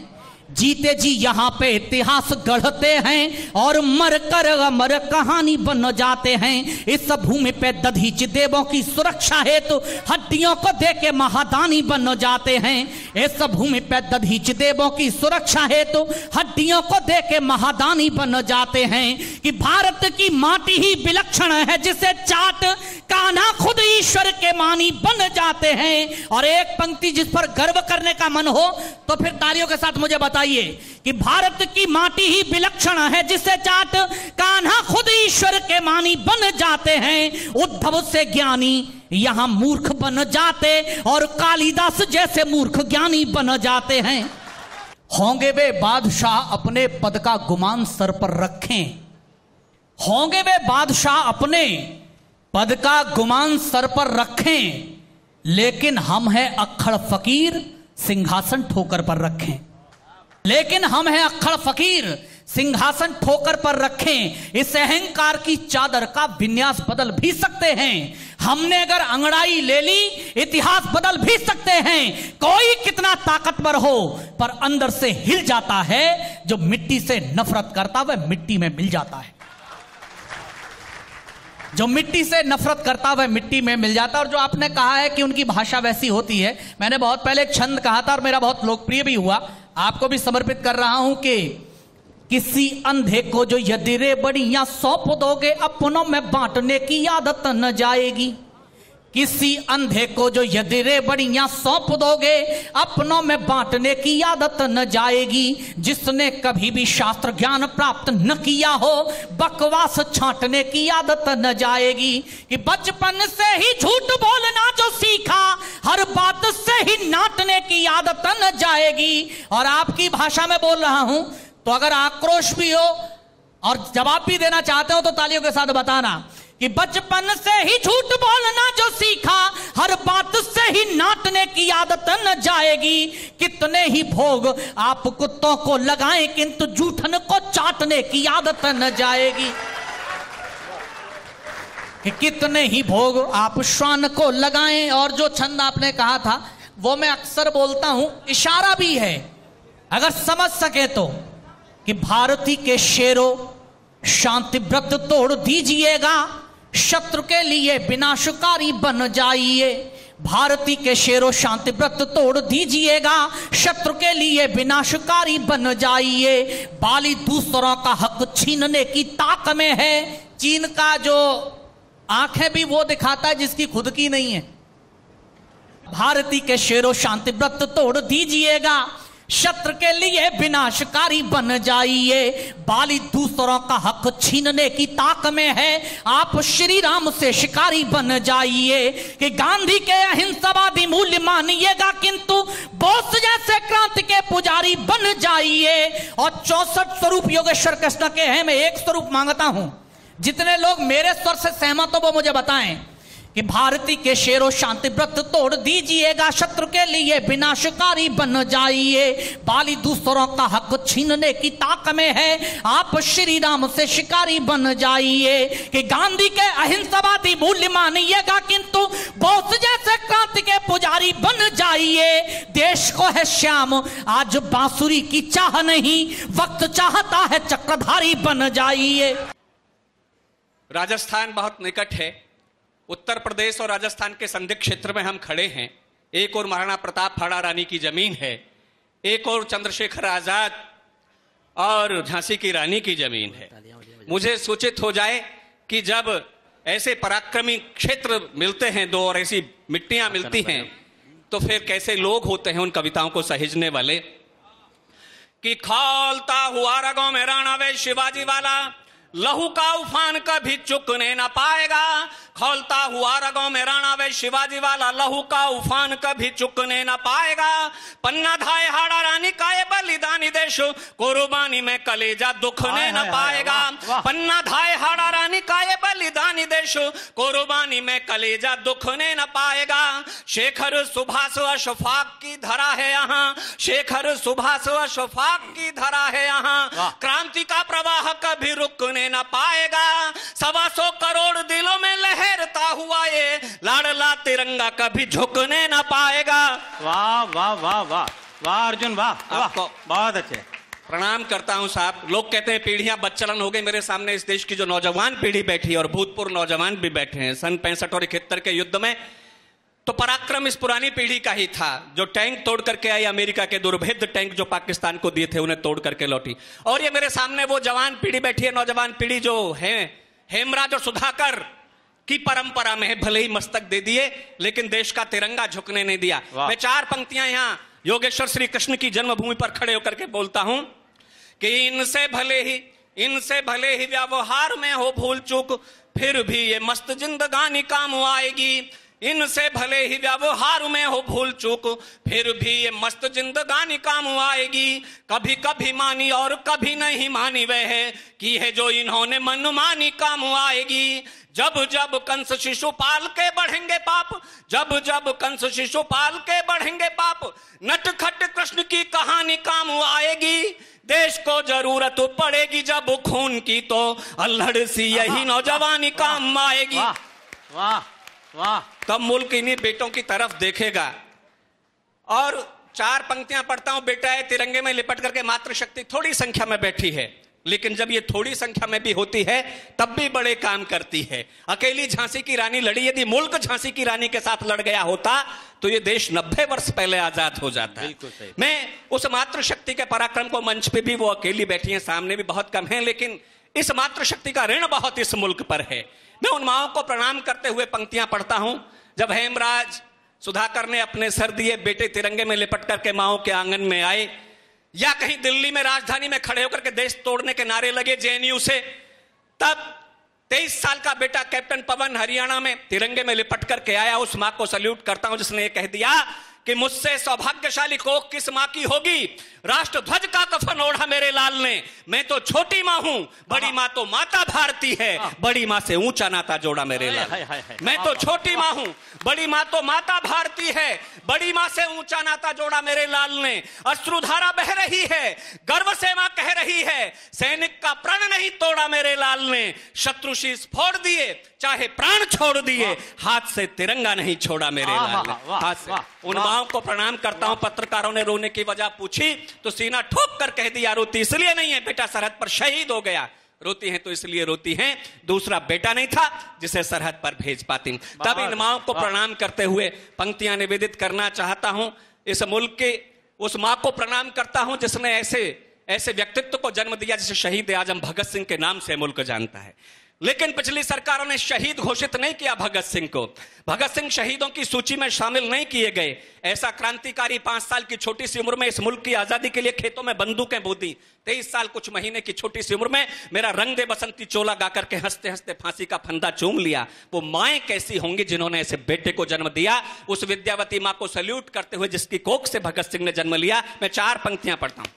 Speaker 4: जीते जी यहां पे इतिहास गढ़ते हैं और मरकर अमर कहानी बन जाते हैं। इस भूमि पे दधीच देवों की सुरक्षा हेतु हड्डियों को देके महादानी बन जाते हैं। इस भूमि पे दधीच देवों की सुरक्षा हेतु हड्डियों को देके महादानी बन जाते हैं। कि भारत की माटी ही विलक्षण है जिसे चाट कान्हा खुद ईश्वर के मानी बन जाते हैं। और एक पंक्ति जिस पर गर्व करने का मन हो तो फिर तालियों के साथ मुझे बताइए कि भारत की माटी ही विलक्षण है जिसे चाट कान्हा खुद ईश्वर के मानी बन जाते हैं। उद्धव से ज्ञानी यहां मूर्ख बन जाते और कालिदास जैसे मूर्ख ज्ञानी बन जाते हैं। होंगे वे बादशाह अपने पद का गुमान सर पर रखें, होंगे वे बादशाह अपने पद का गुमान सर पर रखें, लेकिन हम हैं अक्खड़ फकीर सिंहासन ठोकर पर रखें। लेकिन हम हैं अक्खड़ फकीर सिंहासन ठोकर पर रखें। इस अहंकार की चादर का विन्यास बदल भी सकते हैं। हमने अगर अंगड़ाई ले ली इतिहास बदल भी सकते हैं। कोई कितना ताकतवर हो पर अंदर से हिल जाता है। जो मिट्टी से नफरत करता वह मिट्टी में मिल जाता है। जो मिट्टी से नफरत करता वह मिट्टी में मिल जाता। और जो आपने कहा है कि उनकी भाषा वैसी होती है, मैंने बहुत पहले एक छंद कहा था और मेरा बहुत लोकप्रिय भी हुआ, आपको भी समर्पित कर रहा हूं कि किसी अंधे को जो यदि रे बड़ियां सौंप दोगे अपनों में बांटने की आदत न जाएगी। किसी अंधे को जो यदि रे बड़ियां सौंप दोगे अपनों में बांटने की आदत न जाएगी। जिसने कभी भी शास्त्र ज्ञान प्राप्त न किया हो बकवास छांटने की आदत न जाएगी। कि बचपन से ही झूठ बोलना जो सीखा हर बात से ही नाटने की आदत न जाएगी। और आपकी भाषा में बोल रहा हूं तो अगर आक्रोश भी हो और जवाब भी देना चाहते हो तो तालियों के साथ बताना कि बचपन से ही झूठ बोलना जो सीखा हर बात से ही नाटने की आदत न जाएगी। कितने ही भोग आप कुत्तों को लगाएं किंतु जूठन को चाटने की आदत न जाएगी। कि कितने ही भोग आप श्वान को लगाएं। और जो छंद आपने कहा था वो मैं अक्सर बोलता हूं, इशारा भी है अगर समझ सके तो, कि भारती के शेरों शांति व्रत तोड़ दीजिएगा शत्रु के लिए विनाशकारी बन जाइए। भारती के शेरों शांति व्रत तोड़ दीजिएगा शत्रु के लिए विनाशकारी बन जाइए। बाली दूसरों का हक छीनने की ताक में है। चीन का जो आंखें भी वो दिखाता है जिसकी खुद की नहीं है। भारती के शेरों शांति व्रत तोड़ दीजिएगा शत्रु के लिए विनाशकारी बन जाइए। बाली दूसरों का हक छीनने की ताक में है। आप श्री राम से शिकारी बन जाइए। कि गांधी के अहिंसावादी मूल्य मानिएगा किंतु बोस जैसे क्रांति के पुजारी बन जाइए। और 64 स्वरूप योगेश्वर कृष्ण के हैं। मैं एक स्वरूप मांगता हूं, जितने लोग मेरे स्वर से सहमत हो वो मुझे बताएं कि भारती के शेरों शांति व्रत तोड़ दीजिएगा शत्रु के लिए विनाशकारी बन जाइए। बाली दूसरों का हक छीनने की ताक में है। आप श्री राम से शिकारी बन जाइए। कि गांधी के अहिंसावादी मूल्य मानिएगा किंतु बोस जैसे क्रांति के पुजारी बन जाइए। देश को है श्याम आज बांसुरी की चाह नहीं, वक्त चाहता है चक्रधारी बन जाइए।
Speaker 5: राजस्थान बहुत निकट है। उत्तर प्रदेश और राजस्थान के संदिग्ध क्षेत्र में हम खड़े हैं। एक और महाराणा प्रताप फाड़ा रानी की जमीन है, एक और चंद्रशेखर आजाद और झांसी की रानी की जमीन है। मुझे सूचित हो जाए कि जब ऐसे पराक्रमी क्षेत्र मिलते हैं दो और ऐसी मिट्टियां मिलती हैं तो फिर कैसे लोग होते हैं उन कविताओं को सहेजने वाले। कि खौलता हुआ रगों में राणा वे शिवाजी वाला लहू का उफान कभी चुकने न पाएगा। खौलता हुआ रगों में राणा वे शिवाजी वाला लहू का उफान कभी चुकने न पाएगा। पन्ना धाय हाड़ा रानी का ये बलिदानी देश कुर्बानी में कलेजा दुखने न पाएगा। पन्ना धाय हाड़ा रानी का ये बलिदानी देश कुर्बानी में कलेजा दुखने न पाएगा। शेखर सुभाष अशफाक की धरा है यहाँ, शेखर सुभाष अशफाक की धरा है यहाँ। क्रांति का प्रवाह कभी रुकने न पाएगा। 125 करोड़ दिलों में लहर लगा हुआ ये लाडला तिरंगा कभी झुकने ना पाएगा।
Speaker 6: वाह वाह वाह वाह वाह अर्जुन वाह,
Speaker 5: आपको
Speaker 6: बहुत अच्छे
Speaker 5: प्रणाम करता हूं साहब। लोग कहते हैं पीढ़ियां बदचलन हो गई, मेरे सामने इस देश की जो नौजवान पीढ़ी बैठी है और भूतपूर्व नौजवान भी बैठे हैं, सन 65 और 71 के युद्ध में तो पराक्रम इस पुरानी पीढ़ी का ही था, जो टैंक तोड़ करके आई, अमेरिका के दुर्भेद्य टैंक जो पाकिस्तान को दिए थे उन्हें तोड़ करके लौटी। और ये मेरे सामने वो जवान पीढ़ी बैठी है, नौजवान पीढ़ी जो है हेमराज और सुधाकर की परंपरा में है, भले ही मस्तक दे दिए लेकिन देश का तिरंगा झुकने नहीं दिया। मैं 4 पंक्तियां यहां योगेश्वर श्री कृष्ण की जन्मभूमि पर खड़े होकर के बोलता हूं कि इनसे भले ही व्यवहार में हो भूल चूक, फिर भी ये मस्त जिंदगानी काम आएगी। इनसे भले ही व्यवहार में हो भूल चूक, फिर भी ये मस्त जिंदगानी काम आएगी। कभी कभी मानी और कभी नहीं मानी वह है कि है जो इन्होंने मनमानी काम आएगी। जब जब कंस शिशुपाल के बढ़ेंगे पाप, जब जब कंस शिशुपाल के बढ़ेंगे पाप, नटखट कृष्ण की कहानी काम आएगी। देश को जरूरत पड़ेगी जब खून की, तो अल्हड़ सी यही नौजवानी काम आएगी।
Speaker 6: वाह वाह वाह।
Speaker 5: तब मुल्क इन्हीं बेटों की तरफ देखेगा। और 4 पंक्तियां पढ़ता हूं। बेटा है तिरंगे में लिपट करके मातृशक्ति थोड़ी संख्या में बैठी है, लेकिन जब ये थोड़ी संख्या में भी होती है तब भी बड़े काम करती है। अकेली झांसी की रानी लड़ी, यदि मुल्क झांसी की रानी के साथ लड़ गया होता तो ये देश 90 वर्ष पहले आजाद हो जाता है।
Speaker 6: बिल्कुल सही।
Speaker 5: मैं उस मातृशक्ति के पराक्रम को, मंच पे भी वो अकेली बैठी है, सामने भी बहुत कम है, लेकिन इस मातृशक्ति का ऋण बहुत इस मुल्क पर है। मैं उन माओं को प्रणाम करते हुए पंक्तियां पढ़ता हूं। जब हेमराज सुधाकर ने अपने सर दिए, बेटे तिरंगे में लिपट करके माओं के आंगन में आए, या कहीं दिल्ली में राजधानी में खड़े होकर के देश तोड़ने के नारे लगे जेएनयू से, तब 23 साल का बेटा कैप्टन पवन हरियाणा में तिरंगे में लिपट करके आया। उस मां को सल्यूट करता हूं जिसने ये कह दिया कि मुझसे सौभाग्यशाली कोख किस मां की होगी, राष्ट्र ध्वज का कफन ओढ़ा मेरे लाल ने। मैं तो छोटी मां हूं, बड़ी मां तो माता भारती है, बड़ी मां से ऊंचा नाता जोड़ा मेरे लाल। मैं तो छोटी मां हूं, बड़ी मां तो माता भारती है, बड़ी मां से ऊंचा नाता जोड़ा मेरे लाल ने। अश्रुधारा बह रही है, गर्व से मां कह रही है, सैनिक का प्रण नहीं तोड़ा मेरे लाल ने। शत्रु शीश फोड़ दिए, चाहे प्राण छोड़ दिए, हाथ से तिरंगा नहीं छोड़ा मेरे लाल ने। हाथ से उन माओं को प्रणाम करता हूं। पत्रकारों ने रोने की वजह पूछी तो सीना ठोक कर कह दिया, रोती इसलिए नहीं है, बेटा सरहद पर शहीद हो गया। रोती हैं तो इसलिए रोती हैं, दूसरा बेटा नहीं था जिसे सरहद पर भेज पाती। तब इन माओं को प्रणाम करते हुए पंक्तियां निवेदित करना चाहता हूं। इस मुल्क के उस मां को प्रणाम करता हूं जिसने ऐसे व्यक्तित्व को जन्म दिया जिसे शहीद आजम भगत सिंह के नाम से मुल्क जानता है। लेकिन पिछली सरकारों ने शहीद घोषित नहीं किया भगत सिंह को। भगत सिंह शहीदों की सूची में शामिल नहीं किए गए। ऐसा क्रांतिकारी 5 साल की छोटी सी उम्र में इस मुल्क की आजादी के लिए खेतों में बंदूकें बोदी। 23 साल कुछ महीने की छोटी सी उम्र में मेरा रंग दे बसंती चोला गाकर के हंसते हंसते फांसी का फंदा चूम लिया। वो माएं कैसी होंगी जिन्होंने ऐसे बेटे को जन्म दिया। उस विद्यावती मां को सल्यूट करते हुए जिसकी कोख से भगत सिंह ने जन्म लिया, मैं 4 पंक्तियां पढ़ता हूं।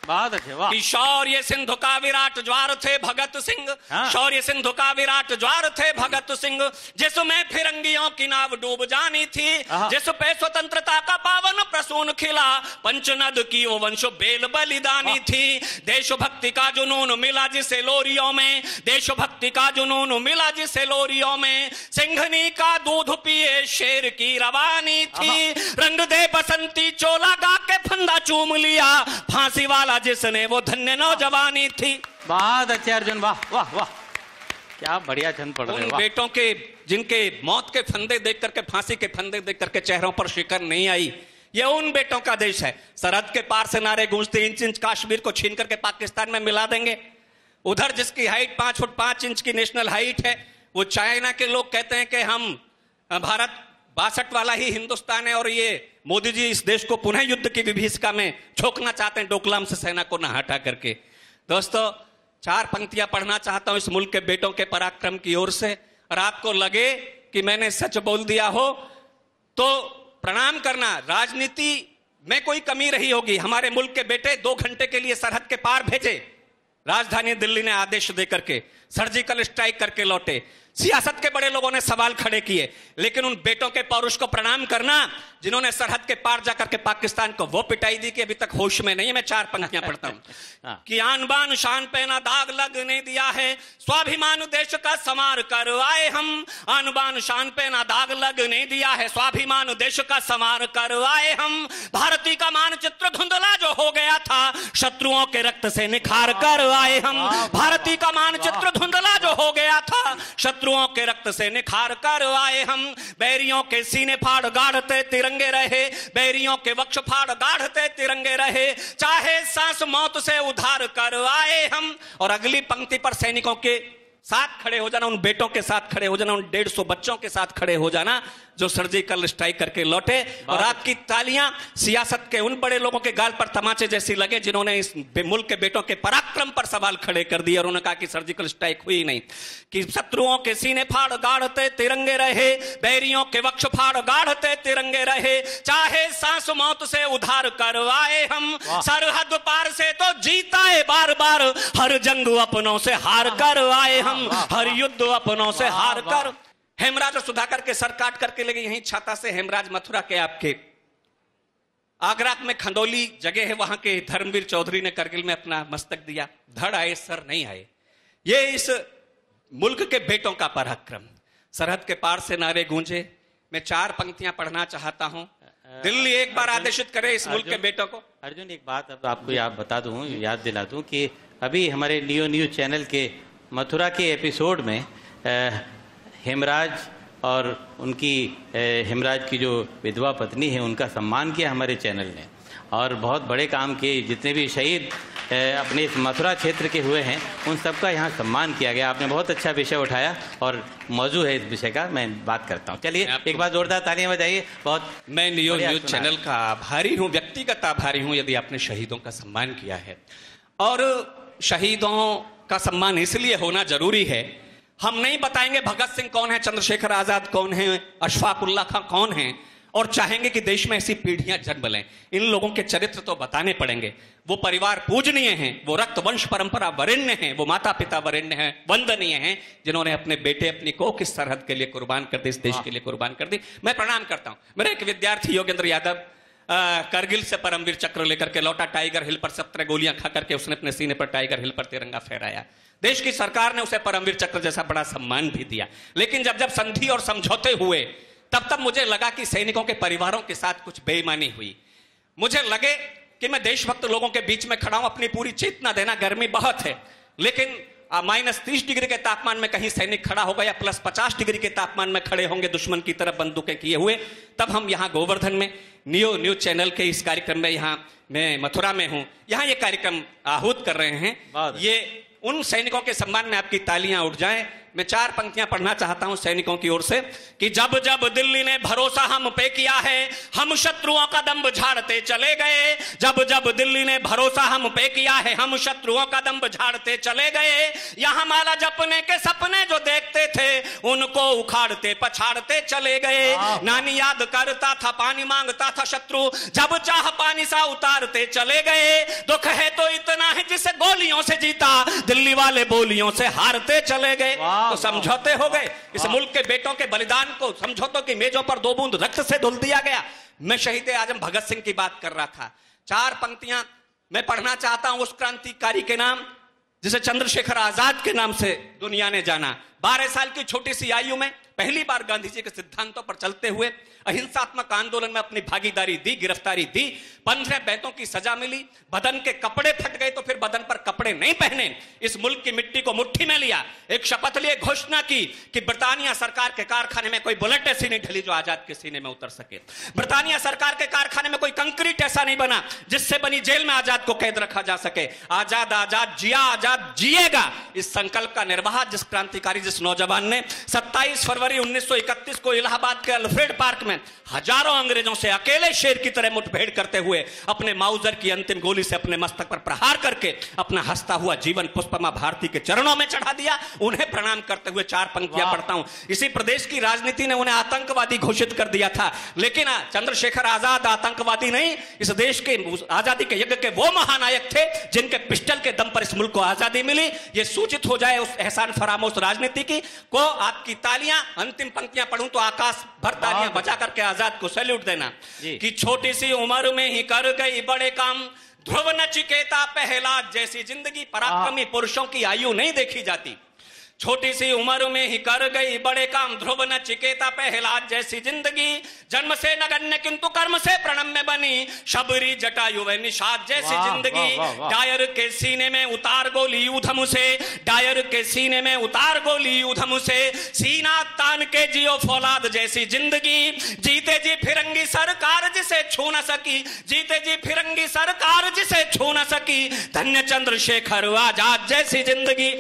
Speaker 6: बहुत अच्छे, वाह।
Speaker 5: शौर्य सिंधु का विराट ज्वार थे भगत सिंह, शौर्य सिंधु का विराट ज्वार थे भगत सिंह, जिसमें फिरंगियों की नाव डूब जानी थी, जिस पे स्वतंत्रता का पावन प्रसून खिला, पंचनद की वो वंश बेल बलिदानी थी। देशभक्ति का जुनून मिला जिसे लोरियों में, देशभक्ति का जुनून मिला जिसे लोरियों में, सिंघनी का दूध पिए शेर की रवानी थी, रंग दे बसंती चोला गा के फंदा चूम लिया, फांसी वाला जिसने वो धन्य नौजवानी थी।
Speaker 6: बहुत अच्छे अर्जुन, वाह वाह वाह, क्या बढ़िया छंद पढ़ रहे हो।
Speaker 5: बेटों के जिनके मौत के फंदे देख करके, फांसी के फंदे देख करके चेहरों पर शिकन नहीं आई, ये उन बेटों का देश है। सरहद के पार से नारे गूंजते, इंच इंच कश्मीर को छीन करके पाकिस्तान में मिला देंगे। उधर जिसकी हाइट 5 फुट 5 इंच की नेशनल हाइट है, वो चाइना के लोग कहते हैं कि हम भारत 62 वाला ही हिंदुस्तान है और ये मोदी जी इस देश को पुनः युद्ध की विभीषिका में झोंकना चाहते हैं, डोकलाम से सेना को न हटा करके। दोस्तों, 4 पंक्तियां पढ़ना चाहता हूं इस मुल्क के बेटों के पराक्रम की ओर से, और आपको लगे कि मैंने सच बोल दिया हो तो प्रणाम करना। राजनीति में कोई कमी रही होगी, हमारे मुल्क के बेटे 2 घंटे के लिए सरहद के पार भेजे, राजधानी दिल्ली ने आदेश देकर के सर्जिकल स्ट्राइक करके लौटे। सियासत के बड़े लोगों ने सवाल खड़े किए, लेकिन उन बेटों के पौरुष को प्रणाम करना जिन्होंने सरहद के पार जाकर के पाकिस्तान को वो पिटाई दी कि अभी तक होश में नहीं है। मैं 4 पंक्तियां पढ़ता हूं कि आन बान शान पे ना दाग लगने दिया है, स्वाभिमान देश का संवार कर आए हम। आन बान शान पे ना दाग लगने दिया है, स्वाभिमान देश का संवार कर आए हम। भारती का मानचित्र धुंधला जो हो गया था, शत्रुओं के रक्त से निखार कर आए हम। भारती का मानचित्र धुंधला जो हो गया था, शत्रुओं के रक्त से निखार कर आए हम। बैरियों के सीने फाड़ गाढ़ते तिरंगे रहे, बैरियों के वक्ष फाड़ गाढ़ते तिरंगे रहे, चाहे सांस मौत से उधार कर आए हम। और अगली पंक्ति पर सैनिकों के साथ खड़े हो जाना, उन बेटों के साथ खड़े हो जाना, उन 150 बच्चों के साथ खड़े हो जाना जो सर्जिकल स्ट्राइक करके लौटे। और आपकी तालियां सियासत के उन बड़े लोगों के गाल पर तमाचे जैसी लगे जिन्होंने इस मुल्क के बेटों के पराक्रम पर सवाल खड़े कर दिए और उन्होंने कहा कि सर्जिकल स्ट्राइक हुई नहीं, कि शत्रुओं के सीने फाड़ गाढ़ते तिरंगे रहे, बैरियों के वक्ष फाड़ गाढ़ते तिरंगे रहे, चाहे सांस मौत से उधार करवाए हम। सरहद पार से तो जीता है बार बार, हर जंग अपनों से हार करवाए हम, हर युद्ध अपनों से हार कर। हेमराज और सुधाकर के सर काट करके ले गए यहीं छाता से। हेमराज मथुरा के आपके आगरा में खंडोली जगह है, वहां के धर्मवीर चौधरी ने करगिल में अपना मस्तक दिया। धड़ आए सर नहीं आए, ये इस मुल्क के बेटों का पराक्रम। सरहद के पार से नारे गूंजे। मैं 4 पंक्तियां पढ़ना चाहता हूं। दिल्ली एक बार आदेशित करे इस मुल्क के बेटों को।
Speaker 6: अर्जुन एक बात अब आपको बता दूं, याद दिला दूं कि अभी हमारे नियो न्यूज चैनल के मथुरा के एपिसोड में हेमराज और उनकी हेमराज की जो विधवा पत्नी है उनका सम्मान किया हमारे चैनल ने, और बहुत बड़े काम किए। जितने भी शहीद अपने इस मथुरा क्षेत्र के हुए हैं उन सबका यहाँ सम्मान किया गया। आपने बहुत अच्छा विषय उठाया और मौजू है इस विषय का, मैं बात करता हूँ। चलिए एक बार जोरदार तालियां बजाइए। बहुत
Speaker 5: मैं नियो न्यूज चैनल का आभारी हूँ, व्यक्तिगत आभारी हूँ यदि आपने शहीदों का सम्मान किया है। और शहीदों का सम्मान इसलिए होना जरूरी है, हम नहीं बताएंगे भगत सिंह कौन है, चंद्रशेखर आजाद कौन है, अशफाक उल्लाह खां कौन है, और चाहेंगे कि देश में ऐसी पीढ़ियां जन्म लें। इन लोगों के चरित्र तो बताने पड़ेंगे। वो परिवार पूजनीय हैं, वो रक्त वंश परंपरा वरेण्य हैं, वो माता पिता वरेण्य हैं, वंदनीय हैं, जिन्होंने अपने बेटे अपनी को किस सरहद के लिए कुर्बान कर दी, इस देश के लिए कुर्बान कर दी। मैं प्रणाम करता हूं। मेरा एक विद्यार्थी योगेंद्र यादव करगिल से परमवीर चक्र लेकर के लौटा। टाइगर हिल पर 17 गोलियां खा करके उसने अपने सीने पर टाइगर हिल पर तिरंगा फहराया। देश की सरकार ने उसे परमवीर चक्र जैसा बड़ा सम्मान भी दिया। लेकिन जब जब संधि और समझौते हुए तब तब मुझे लगा कि सैनिकों के परिवारों के साथ कुछ बेईमानी हुई। मुझे लगे कि मैं देशभक्त लोगों के बीच में खड़ा हूं, अपनी पूरी चेतना देना। गर्मी बहुत है, लेकिन -30 डिग्री के तापमान में कहीं सैनिक खड़ा होगा या +50 डिग्री के तापमान में खड़े होंगे दुश्मन की तरफ बंदूकें किए हुए, तब हम यहाँ गोवर्धन में नियो न्यूज चैनल के इस कार्यक्रम में, यहाँ मैं मथुरा में हूं, यहाँ ये कार्यक्रम आहूत कर रहे हैं। ये उन सैनिकों के सम्मान में आपकी तालियां उठ जाएं। मैं 4 पंक्तियां पढ़ना चाहता हूं सैनिकों की ओर से कि जब जब दिल्ली ने भरोसा हम पे किया है, हम शत्रुओं का दंभ झाड़ते चले गए। जब जब दिल्ली ने भरोसा हम पे किया है, हम शत्रुओं का दंभ झाड़ते चले गए। यहां माला जपने के सपने जो देखते थे, उनको उखाड़ते पछाड़ते चले गए। नानी याद करता था, पानी मांगता था शत्रु, जब चाह पानी सा उतारते चले गए। दुख है तो इतना है जिसे गोलियों से जीता, दिल्ली वाले बोलियों से हारते चले गए। तो समझौते हो गए। इस मुल्क के बेटों के बलिदान को समझौतों की मेजों पर 2 बूंद रक्त से धुल दिया गया। मैं शहीद आजम भगत सिंह की बात कर रहा था। 4 पंक्तियां मैं पढ़ना चाहता हूं उस क्रांतिकारी के नाम जिसे चंद्रशेखर आजाद के नाम से दुनिया ने जाना। 12 साल की छोटी सी आयु में पहली बार गांधी जी के सिद्धांतों पर चलते हुए अहिंसात्मक आंदोलन में अपनी भागीदारी दी, गिरफ्तारी दी, 15 बैंतों की सजा मिली, बदन के कपड़े फट गए तो फिर बदन पर कपड़े नहीं पहने, इस मुल्क की मिट्टी को मुट्ठी में लिया, एक शपथ लिए, घोषणा की कि ब्रिटानिया सरकार के कारखाने में कोई बुलेट ऐसी नहीं ढली जो आजाद के सीने में उतर सके। ब्रिटानिया सरकार के कारखाने में कोई कंक्रीट ऐसा नहीं बना जिससे बनी जेल में आजाद को कैद रखा जा सके। आजाद आजाद जिया, आजाद जिएगा, इस संकल्प का निर्वाह जिस क्रांतिकारी, जिस नौजवान ने 27 फरवरी फरवरी 1931 को इलाहाबाद के अल्फ्रेड पार्क में हजारों अंग्रेजों से अकेले शेर की तरह मुठभेड़ करते हुए अपने माउजर की अंतिम गोली से अपने मस्तक पर प्रहार करके अपना हंसता हुआ जीवन पुष्प मां भारती के चरणों में चढ़ा दिया। उन्हें प्रणाम करते हुए 4 पंक्तियां पढ़ता हूं। इसी प्रदेश की राजनीति ने उन्हें आतंकवादी घोषित कर दिया था, लेकिन चंद्रशेखर आजाद आतंकवादी नहीं, इस देश के आजादी के यज्ञ के वो महानायक थे जिनके पिस्टल के दम पर इस मुल्क को आजादी मिली। ये सूचित हो जाए उस एहसान फरामोश राजनीति की को आपकी तालियां, अंतिम पंक्तियां पढ़ूं तो आकाश भर तालियां बजा करके आजाद को सैल्यूट देना कि छोटी सी उम्र में ही कर गई बड़े काम, ध्रुव नचिकेता प्रहलाद जैसी जिंदगी। पराक्रमी पुरुषों की आयु नहीं देखी जाती। छोटी सी उम्र में ही कर गई बड़े काम, ध्रुव नचिकेता प्रहलाद जैसी जिंदगी। जन्म से नगण्य किंतु कर्म से प्रणम्य बनी, शबरी जटायु व निषाद जैसी जिंदगी। डायर के सीने में उतार गोली ऊधम से, डायर के सीने में उतार गोली ऊधम से, सीना तान के जियो फौलाद जैसी जिंदगी। जीते जी फिरंगी सरकार जिसे छू न सकी, जीते जी फिरंगी सरकार जिसे छू न सकी। धन्य चंद्रशेखर आजाद जैसी जिंदगी।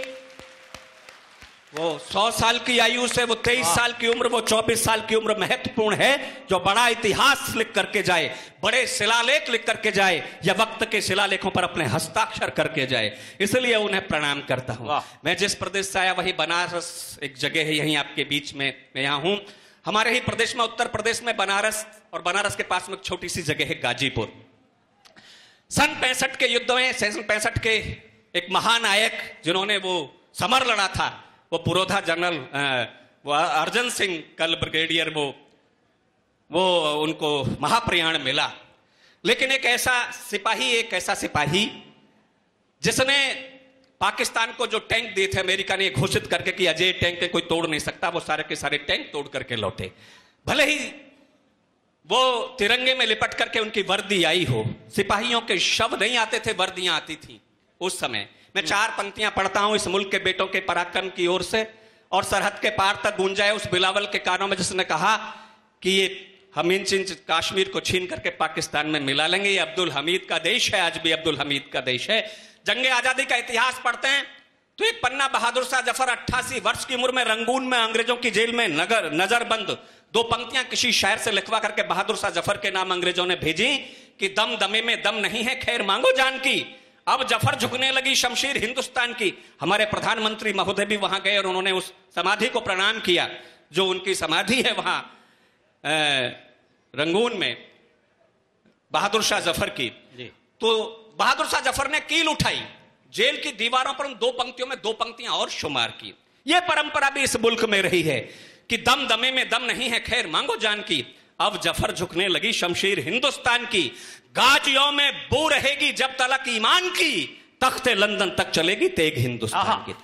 Speaker 5: वो 100 साल की आयु से वो 23 साल की उम्र, वो 24 साल की उम्र महत्वपूर्ण है। जो बड़ा इतिहास लिख करके जाए, बड़े शिलालेख लिख करके जाए या वक्त के शिलालेखों पर अपने हस्ताक्षर करके जाए, इसलिए उन्हें प्रणाम करता हूं। मैं जिस प्रदेश से आया वही बनारस एक जगह है, यहीं आपके बीच में मैं यहां हूं। हमारे ही प्रदेश में, उत्तर प्रदेश में बनारस, और बनारस के पास में एक छोटी सी जगह है गाजीपुर। सन 65 के युद्ध में, सन 65 के एक महानायक जिन्होंने वो समर लड़ा था, वो पुरोधा जनरल वो अर्जन सिंह कल ब्रिगेडियर, वो उनको महाप्रयाण मिला। लेकिन एक ऐसा सिपाही जिसने पाकिस्तान को जो टैंक दिए थे अमेरिका ने घोषित करके कि अजय टैंक कोई तोड़ नहीं सकता, वो सारे के सारे टैंक तोड़ करके लौटे। भले ही वो तिरंगे में लिपट करके उनकी वर्दी आई हो, सिपाहियों के शव नहीं आते थे, वर्दियां आती थी उस समय। मैं 4 पंक्तियां पढ़ता हूं इस मुल्क के बेटों के पराक्रम की ओर से, और सरहद के पार तक गूंज जाए उस बिलावल के कानों में जिसने कहा कि ये हम इंच इंच कश्मीर को छीन करके पाकिस्तान में मिला लेंगे। ये अब्दुल हमीद का देश है, आज भी अब्दुल हमीद का देश है। जंगे आजादी का इतिहास पढ़ते हैं तो एक पन्ना बहादुर शाह जफर 88 वर्ष की उम्र में रंगून में अंग्रेजों की जेल में नजरबंद 2 पंक्तियां किसी शायर से लिखवा करके बहादुर शाह जफर के नाम अंग्रेजों ने भेजी कि दम दमे में दम नहीं है, खैर मांगो जान की। अब जफर झुकने लगी शमशीर हिंदुस्तान की। हमारे प्रधानमंत्री महोदय भी वहां गए और उन्होंने उस समाधि को प्रणाम किया जो उनकी समाधि है वहां रंगून में, बहादुर शाह जफर की। तो बहादुर शाह जफर ने कील उठाई, जेल की दीवारों पर उन 2 पंक्तियों में 2 पंक्तियां और शुमार की। यह परंपरा भी इस मुल्क में रही है कि दम दमे में दम नहीं है, खैर मांगो जान की। अब जफर झुकने लगी शमशीर हिंदुस्तान की, गाजियों में बू रहेगी जब तलक ईमान की, तख्ते लंदन तक चलेगी तेग हिंदुस्तान की।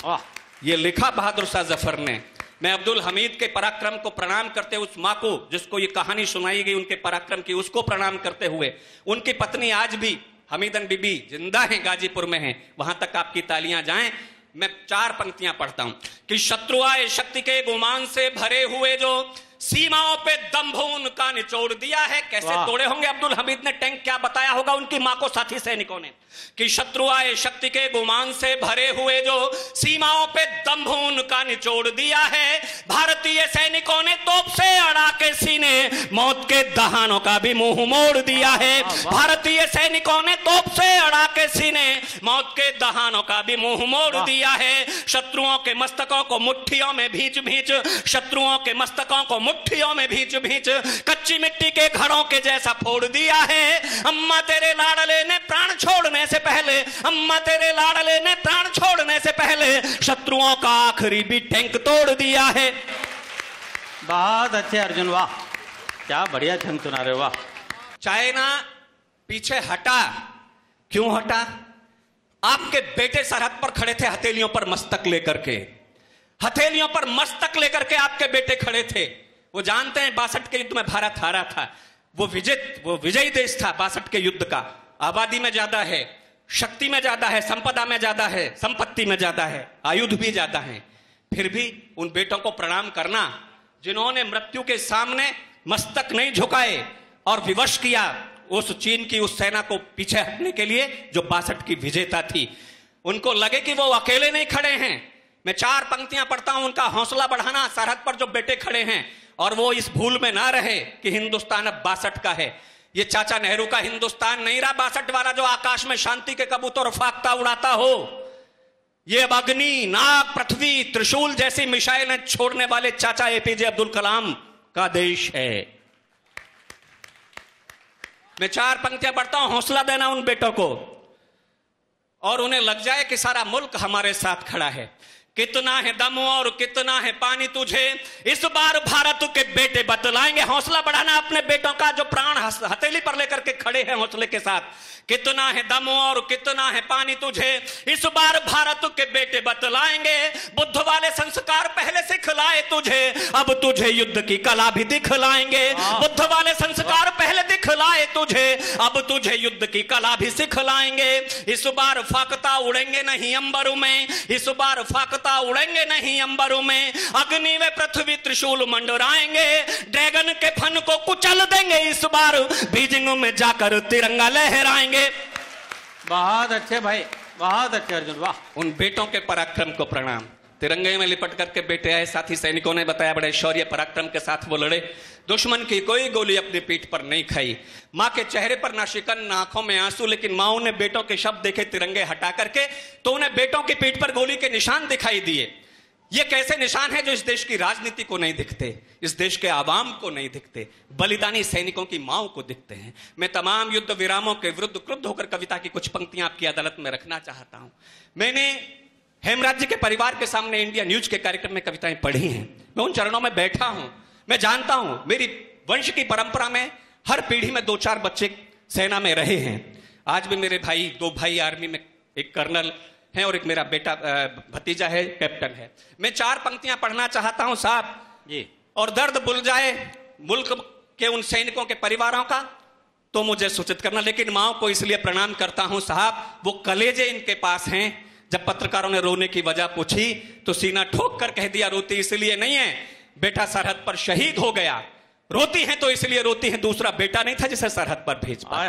Speaker 5: ये लिखा बहादुर शाह जफर ने। मैं अब्दुल हमीद के पराक्रम को प्रणाम करते, उस मां को जिसको ये कहानी सुनाई गई उनके पराक्रम की, उसको प्रणाम करते हुए, उनकी पत्नी आज भी हमीदन बीबी जिंदा है, गाजीपुर में है, वहां तक आपकी तालियां जाएं। मैं 4 पंक्तियां पढ़ता हूं कि शत्रु आए शक्ति के गुमान से भरे हुए, जो सीमाओं पे दंभ उनका निचोड़ दिया है। कैसे तोड़े होंगे अब्दुल हमीद ने टैंक, क्या बताया होगा उनकी मां को साथी सैनिकों ने कि शत्रु आए शक्ति के गुमान से भरे हुए, जो सीमाओं पे दंभ उनका निचोड़ दिया है। भारतीय सैनिकों ने तोप से अड़ा के सीने मौत के दहानों का भी मुंह मोड़ दिया है। भारतीय सैनिकों ने तोप से अड़ा के सीने मौत के दहानों का भी मुंह मोड़ दिया है। शत्रुओं के मस्तकों को मुट्ठियों में भींच भींच, शत्रुओं के मस्तकों को मुट्ठियों में भींच भींच कच्ची मिट्टी के घरों के जैसा फोड़ दिया है। अम्मा तेरे लाडले ने प्राण छोड़ने से पहले, अम्मा तेरे लाडले ने प्राण छोड़ने से पहले शत्रुओं का आखिरी भी टैंक तोड़ दिया है।
Speaker 6: बहुत अच्छे अर्जुन, वाह क्या बढ़िया छंद सुना रहे हो, वाह।
Speaker 5: चाइना पीछे हटा, क्यों हटा? आपके बेटे सरहद पर खड़े थे हथेलियों पर मस्तक लेकर के, हथेलियों पर मस्तक लेकर के आपके बेटे खड़े थे। वो जानते हैं 62 के युद्ध में भारत हारा था, वो विजयी देश था 62 के युद्ध का। आबादी में ज्यादा है, शक्ति में ज्यादा है, संपदा में ज्यादा है, संपत्ति में ज्यादा है, आयुध भी ज्यादा है। फिर भी उन बेटों को प्रणाम करना जिन्होंने मृत्यु के सामने मस्तक नहीं झुकाए और विवश किया उस चीन की उस सेना को पीछे हटने के लिए जो 62 की विजेता थी। उनको लगे कि वो अकेले नहीं खड़े हैं। मैं 4 पंक्तियां पढ़ता हूं, उनका हौसला बढ़ाना। सरहद पर जो बेटे खड़े हैं और वो इस भूल में ना रहे कि हिंदुस्तान अब 62 का है। ये चाचा नेहरू का हिंदुस्तान नहीं रहा 62 वाला, जो आकाश में शांति के कबूतर फाख्ता उड़ाता हो। ये अब अग्नि, नाग, पृथ्वी, त्रिशूल जैसी मिसाइलें छोड़ने वाले चाचा एपीजे अब्दुल कलाम का देश है। मैं 4 पंक्तियां पढ़ता हूं, हौसला देना उन बेटों को और उन्हें लग जाए कि सारा मुल्क हमारे साथ खड़ा है। कितना है दम और कितना है पानी तुझे, इस बार भारत के बेटे बतलाएंगे। हौसला बढ़ाना अपने बेटों का, जो प्राण हथेली पर लेकर के खड़े हैं हौसले के साथ। कितना है दम और कितना है पानी तुझे, इस बार भारत के बेटे बतलाएंगे। बुद्ध वाले संस्कार पहले सिखलाए तुझे, अब तुझे युद्ध की कला भी दिखलाएंगे। बुद्ध वाले संस्कार पहले दिखलाए तुझे, अब तुझे युद्ध की कला भी सिखलाएंगे। इस बार फाकता उड़ेंगे नहीं अंबरों में, इस बार फाकता उड़ेंगे नहीं अंबरों में। अग्नि में पृथ्वी त्रिशूल मंडराएंगे, ड्रैगन के फन को कुचल देंगे। इस बार बीजिंग में जाकर तिरंगा लहराएंगे।
Speaker 6: बहुत अच्छे भाई, बहुत अच्छे अर्जुन, वाह।
Speaker 5: उन बेटों के पराक्रम को प्रणाम। तिरंगे में लिपट करके बेटे आए, साथी सैनिकों ने बताया बड़े शौर्य पराक्रम के साथ वो लड़े। दुश्मन की कोई गोली अपनी पीठ पर नहीं खाई। मां के चेहरे पर ना शिकन ना आंखों में आंसू, लेकिन माओ ने बेटों के शब्द देखे तिरंगे हटा करके तो उन्हें बेटों की पीठ पर गोली के निशान दिखाई दिए। ये कैसे निशान है जो इस देश की राजनीति को नहीं दिखते, इस देश के आवाम को नहीं दिखते, बलिदानी सैनिकों की माओ को दिखते हैं। मैं तमाम युद्ध विरामों के विरुद्ध क्रुद्ध होकर कविता की कुछ पंक्तियां आपकी अदालत में रखना चाहता हूं। मैंने हेमराज जी के परिवार के सामने इंडिया न्यूज के कार्यक्रम में कविताएं पढ़ी हैं। मैं उन चरणों में बैठा हूं। मैं जानता हूं मेरी वंश की परंपरा में हर पीढ़ी में 2-4 बच्चे सेना में रहे हैं। आज भी मेरे भाई 2 भाई आर्मी में, एक कर्नल है और एक मेरा बेटा भतीजा है, कैप्टन है। मैं 4 पंक्तियां पढ़ना चाहता हूं साहब
Speaker 6: जी,
Speaker 5: और दर्द भूल जाए मुल्क के उन सैनिकों के परिवारों का तो मुझे सूचित करना। लेकिन माओ को इसलिए प्रणाम करता हूं साहब, वो कलेजे इनके पास हैं। जब पत्रकारों ने रोने की वजह पूछी तो सीना ठोक कर कह दिया रोती इसलिए नहीं है, बेटा सरहद पर शहीद हो गया। रोती है तो इसलिए रोती है, दूसरा बेटा नहीं था जिसे सरहद पर भेज पाए।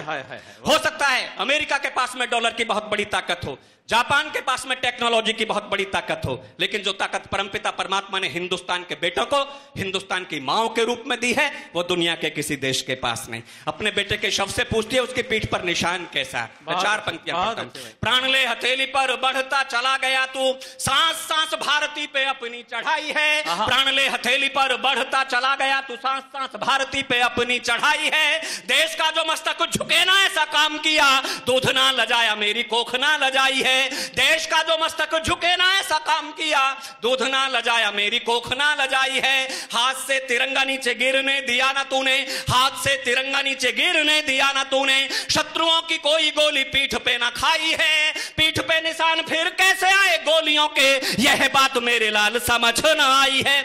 Speaker 5: हो सकता है अमेरिका के पास में डॉलर की बहुत बड़ी ताकत हो, जापान के पास में टेक्नोलॉजी की बहुत बड़ी ताकत हो, लेकिन जो ताकत परमपिता परमात्मा ने हिंदुस्तान के बेटों को हिंदुस्तान की माओ के रूप में दी है, वो दुनिया के किसी देश के पास नहीं। अपने बेटे के शव से पूछती है उसकी पीठ पर निशान कैसा। मैं 4 पंक्तियां पढ़ता हूं। प्राण ले हथेली पर बढ़ता चला गया तू, सांस सांस भारती पे अपनी चढ़ाई है। प्राण ले हथेली पर बढ़ता चला गया तू, सांस सांस भारती पे अपनी चढ़ाई है। देश का जो मस्तक झुके ना ऐसा काम किया, दूध ना लजाया मेरी कोख ना लजाई है। देश का जो मस्तक झुके ना ऐसा काम किया, दूध ना लजाया मेरी कोख ना लजाई है। हाथ से तिरंगा नीचे गिरने दिया ना तूने, हाथ से तिरंगा नीचे गिरने दिया ना तूने। शत्रुओं की कोई गोली पीठ पे ना खाई है, पीठ पे निशान फिर कैसे आए गोलियों के, यह बात मेरे लाल समझ ना आई है।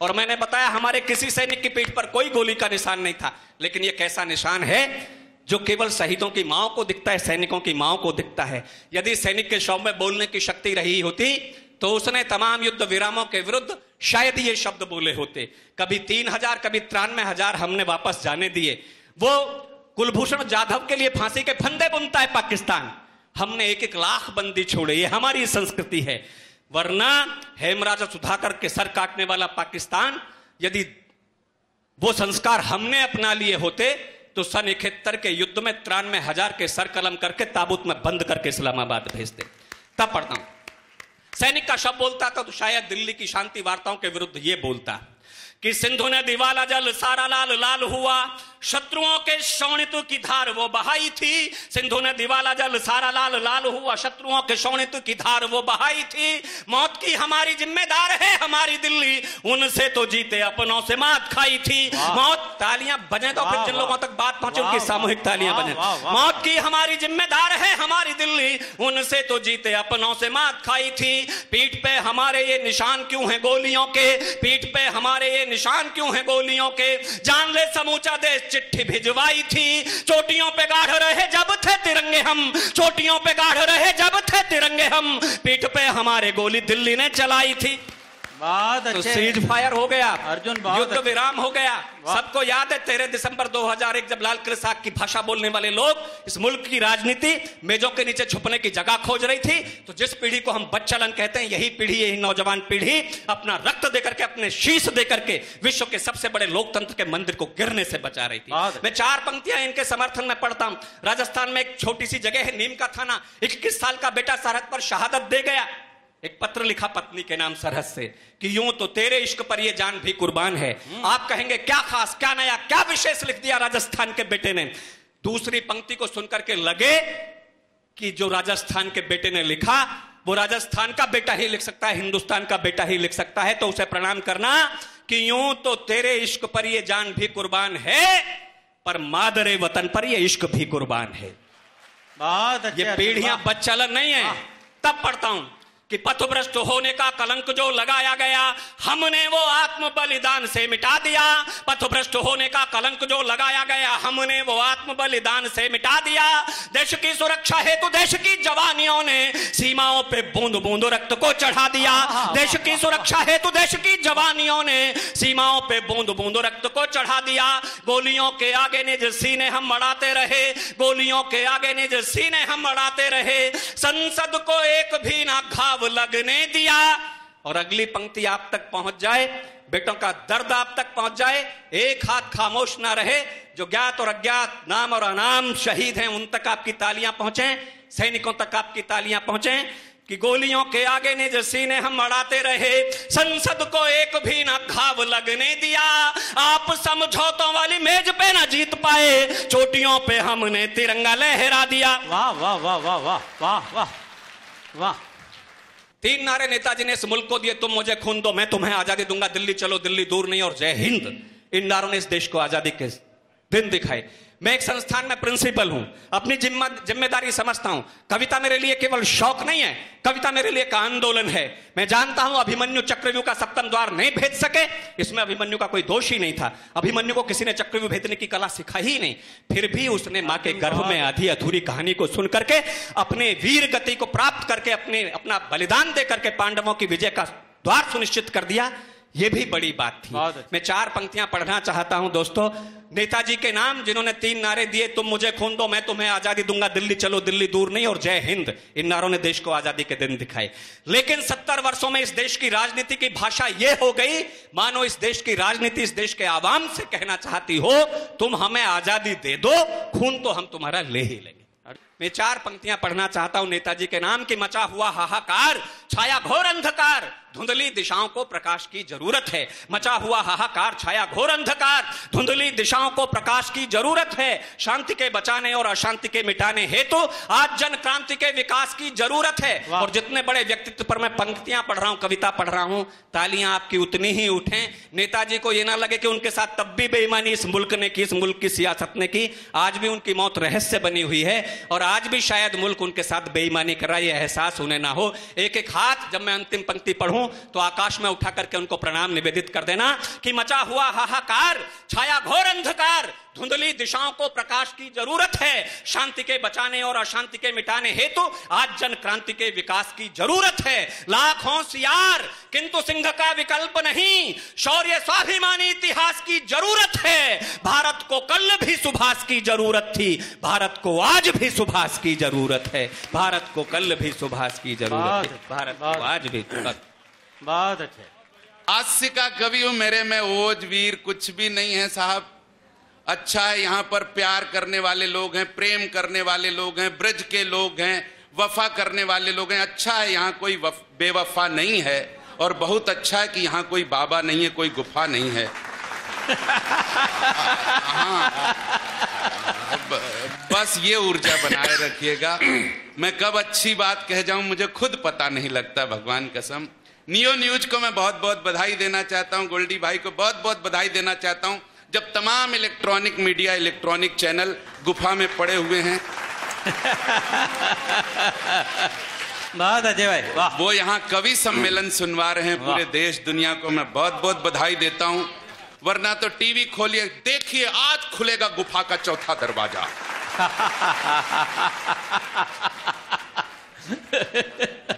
Speaker 5: और मैंने बताया हमारे किसी सैनिक की पीठ पर कोई गोली का निशान नहीं था, लेकिन यह कैसा निशान है जो केवल शहीदों की माओ को दिखता है, सैनिकों की माओ को दिखता है। यदि सैनिक के शव में बोलने की शक्ति रही होती तो उसने तमाम युद्ध विरामों के विरुद्ध शायद ये शब्द बोले होते। कभी 3000, कभी 93,000 हमने वापस जाने दिए। वो कुलभूषण जाधव के लिए फांसी के फंदे बुनता है पाकिस्तान, हमने 1-1 लाख बंदी छोड़े। ये हमारी संस्कृति है। वरना हेमराजा सुधाकर के सर काटने वाला पाकिस्तान, यदि वो संस्कार हमने अपना लिए होते तो सन 71 के युद्ध में 93,000 के सर कलम करके ताबूत में बंद करके इस्लामाबाद भेजते। तब पढ़ता हूं सैनिक का शब्द बोलता था तो शायद दिल्ली की शांति वार्ताओं के विरुद्ध यह बोलता कि सिंधु ने दिवाला जल सारा लाल लाल हुआ, शत्रुओं के शोणित की धार वो बहाई थी। सिंधु ने दिवाला जल सारा लाल लाल हुआ, शत्रुओं के शोणित की धार वो बहाई थी। मौत की हमारी जिम्मेदार है हमारी दिल्ली, उनसे तो जीते अपनों से मात खाई थी। मौत, तालियां बजे तो फिर जिन लोगों तक बात पहुंचे उनकी सामूहिक तालियां बजे। मौत की हमारी जिम्मेदार है हमारी दिल्ली, उनसे तो जीते अपनों से मात खाई थी। पीठ पे हमारे ये निशान क्यों हैं गोलियों के, पीठ पे हमारे ये निशान क्यों हैं गोलियों के। जान ले समूचा देश चिट्ठी भिजवाई थी, चोटियों पे गाढ़ रहे जब थे तिरंगे हम, चोटियों पे गाढ़ रहे जब थे तिरंगे हम। पीठ पे हमारे गोली दिल्ली ने चलाई थी।
Speaker 6: बहुत
Speaker 5: तो
Speaker 6: अच्छे।
Speaker 5: सीज फायर हो गया,
Speaker 6: अर्जुन बहुत
Speaker 5: युद्ध
Speaker 6: अच्छे।
Speaker 5: विराम हो गया। सबको याद है 13 दिसंबर 2001 जब लाल किले साहब की भाषा बोलने वाले लोग इस मुल्क की राजनीति मेजों के नीचे छुपने की जगह खोज रही थी, तो जिस पीढ़ी को हम बच्चलन कहते हैं, यही पीढ़ी, यही नौजवान पीढ़ी अपना रक्त देकर के, अपने शीश देकर के विश्व के सबसे बड़े लोकतंत्र के मंदिर को गिरने से बचा रही थी। मैं 4 पंक्तियां इनके समर्थन में पढ़ता हूं। राजस्थान में एक छोटी सी जगह है नीम का थाना, 21 साल का बेटा सरहद पर शहादत दे गया। एक पत्र लिखा पत्नी के नाम सरहद से कि यूं तो तेरे इश्क पर ये जान भी कुर्बान है। आप कहेंगे क्या खास, क्या नया, क्या विशेष लिख दिया राजस्थान के बेटे ने। दूसरी पंक्ति को सुनकर के लगे कि जो राजस्थान के बेटे ने लिखा वो राजस्थान का बेटा ही लिख सकता है, हिंदुस्तान का बेटा ही लिख सकता है, तो उसे प्रणाम करना कि यूं तो तेरे इश्क पर ये जान भी कुर्बान है, पर मादरे वतन पर ये इश्क भी कुर्बान है।
Speaker 6: बहुत अच्छे।
Speaker 5: ये पीढ़ियां बच्चलन नहीं है। तब पढ़ता हूं कि पथभ्रष्ट होने का कलंक जो लगाया गया हमने वो आत्म बलिदान से मिटा दिया। पथभ्रष्ट होने का कलंक जो लगाया गया हमने वो आत्म बलिदान से मिटा दिया। देश की सुरक्षा हेतु देश की जवानियों ने सीमाओं पे बूंद बूंद रक्त को चढ़ा दिया। देश की सुरक्षा हेतु देश की जवानियों ने सीमाओं पे बूंद बूंद रक्त को चढ़ा दिया। गोलियों के आगे निज सीने हम मड़ाते रहे, गोलियों के आगे निज सीने हम मड़ाते रहे, संसद को एक भी ना घाव लगने दिया। और अगली पंक्ति आप तक पहुंच जाए, बेटों का दर्द आप तक पहुंच जाए, एक हाथ खामोश ना रहे। जो ज्ञात और अज्ञात, नाम और अनाम शहीद हैं उन तक आपकी तालियां पहुंचे, सैनिकों तक आपकी तालियां पहुंचे कि गोलियों के आगे निज सीने हम मड़ाते रहे, संसद को एक भी ना घाव लगने दिया। आप समझौतों वाली मेज पे ना जीत पाए, चोटियों पे हमने तिरंगा लहरा दिया।
Speaker 6: वाह वाह वाह वाह वाह वाह वाह वाह।
Speaker 5: 3 नारे नेताजी ने इस मुल्क को दिए, तुम मुझे खून दो मैं तुम्हें आजादी दूंगा, दिल्ली चलो दिल्ली दूर नहीं, और जय हिंद। इन नारों ने इस देश को आजादी के दिन दिखाए। मैं एक संस्थान में प्रिंसिपल हूं, अपनी जिम्मेदारी समझता हूं। कविता मेरे लिए केवल शौक नहीं है, कविता मेरे लिए एक आंदोलन है। मैं जानता हूं अभिमन्यु चक्रव्यूह का सप्तम द्वार नहीं भेद सके, इसमें अभिमन्यु का कोई दोष ही नहीं था। अभिमन्यु को किसी ने चक्रव्यूह भेदने की कला सिखाई ही नहीं, फिर भी उसने मां के गर्भ में आधी अधूरी कहानी को सुन करके, अपने वीर गति को प्राप्त करके, अपना बलिदान दे करके पांडवों की विजय का द्वार सुनिश्चित कर दिया। यह भी बड़ी बात थी। मैं 4 पंक्तियां पढ़ना चाहता हूं दोस्तों, नेताजी के नाम, जिन्होंने 3 नारे दिए, तुम मुझे खून दो मैं तुम्हें आजादी दूंगा, दिल्ली चलो दिल्ली दूर नहीं, और जय हिंद। इन नारों ने देश को आजादी के दिन दिखाए। लेकिन 70 वर्षों में इस देश की राजनीति की भाषा यह हो गई मानो इस देश की राजनीति इस देश के आवाम से कहना चाहती हो तुम हमें आजादी दे दो, खून तो हम तुम्हारा ले ही लेंगे। मैं 4 पंक्तियां पढ़ना चाहता हूं नेताजी के नाम की। मचा हुआ हाहाकार, छाया घोर अंधकार, धुंधली दिशाओं को प्रकाश की जरूरत है। मचा हुआ हाहाकार, छाया घोर अंधकार, धुंधली दिशाओं को प्रकाश की जरूरत है। शांति के बचाने और अशांति के मिटाने हेतु आज जन क्रांति के विकास की जरूरत है। और जितने बड़े व्यक्तित्व पर मैं पंक्तियां पढ़ रहा हूं, कविता पढ़ रहा हूं, तालियां आपकी उतनी ही उठें। नेताजी को यह ना लगे कि उनके साथ तब भी बेईमानी इस मुल्क ने की, इस मुल्क की सियासत ने की। आज भी उनकी मौत रहस्य बनी हुई है और आज भी शायद मुल्क उनके साथ बेईमानी कर रहा है, यह एहसास उन्हें ना हो। एक एक हाथ जब मैं अंतिम पंक्ति पढ़ूं तो आकाश में उठा करके उनको प्रणाम निवेदित कर देना कि मचा हुआ हाहाकार, छाया घोर अंधकार, धुंधली दिशाओं को प्रकाश की जरूरत है। शांति के बचाने और अशांति के मिटाने हेतु आज जन क्रांति के विकास की जरूरत है। लाख होशियार किंतु सिंह का विकल्प नहीं, शौर्य स्वाभिमानी इतिहास की जरूरत है। भारत को कल भी सुभाष की जरूरत थी, भारत को आज भी सुभाष की जरूरत है। भारत को कल भी सुभाष की जरूरत है, भारत को आज भी।
Speaker 6: बहुत अच्छे।
Speaker 7: हास्य का कवि हूं, मेरे में ओज वीर कुछ भी नहीं है साहब। अच्छा है यहाँ पर प्यार करने वाले लोग हैं, प्रेम करने वाले लोग हैं, ब्रज के लोग हैं, वफा करने वाले लोग हैं। अच्छा है यहाँ कोई बेवफा नहीं है, और बहुत अच्छा है कि यहाँ कोई बाबा नहीं है, कोई गुफा नहीं है। हाँ, बस ये ऊर्जा बनाए रखिएगा। मैं कब अच्छी बात कह जाऊं मुझे खुद पता नहीं लगता, भगवान कसम। नियो न्यूज को मैं बहुत बहुत बधाई देना चाहता हूं, गोल्डी भाई को बहुत बहुत बधाई देना चाहता हूं। जब तमाम इलेक्ट्रॉनिक मीडिया, इलेक्ट्रॉनिक चैनल गुफा में पड़े हुए हैं,
Speaker 6: बहुत अच्छे भाई, वाह।
Speaker 7: वो यहाँ कवि सम्मेलन सुनवा रहे हैं पूरे देश दुनिया को, मैं बहुत बहुत बधाई देता हूं। वरना तो टीवी खोलिए, देखिए आज खुलेगा गुफा का चौथा दरवाजा।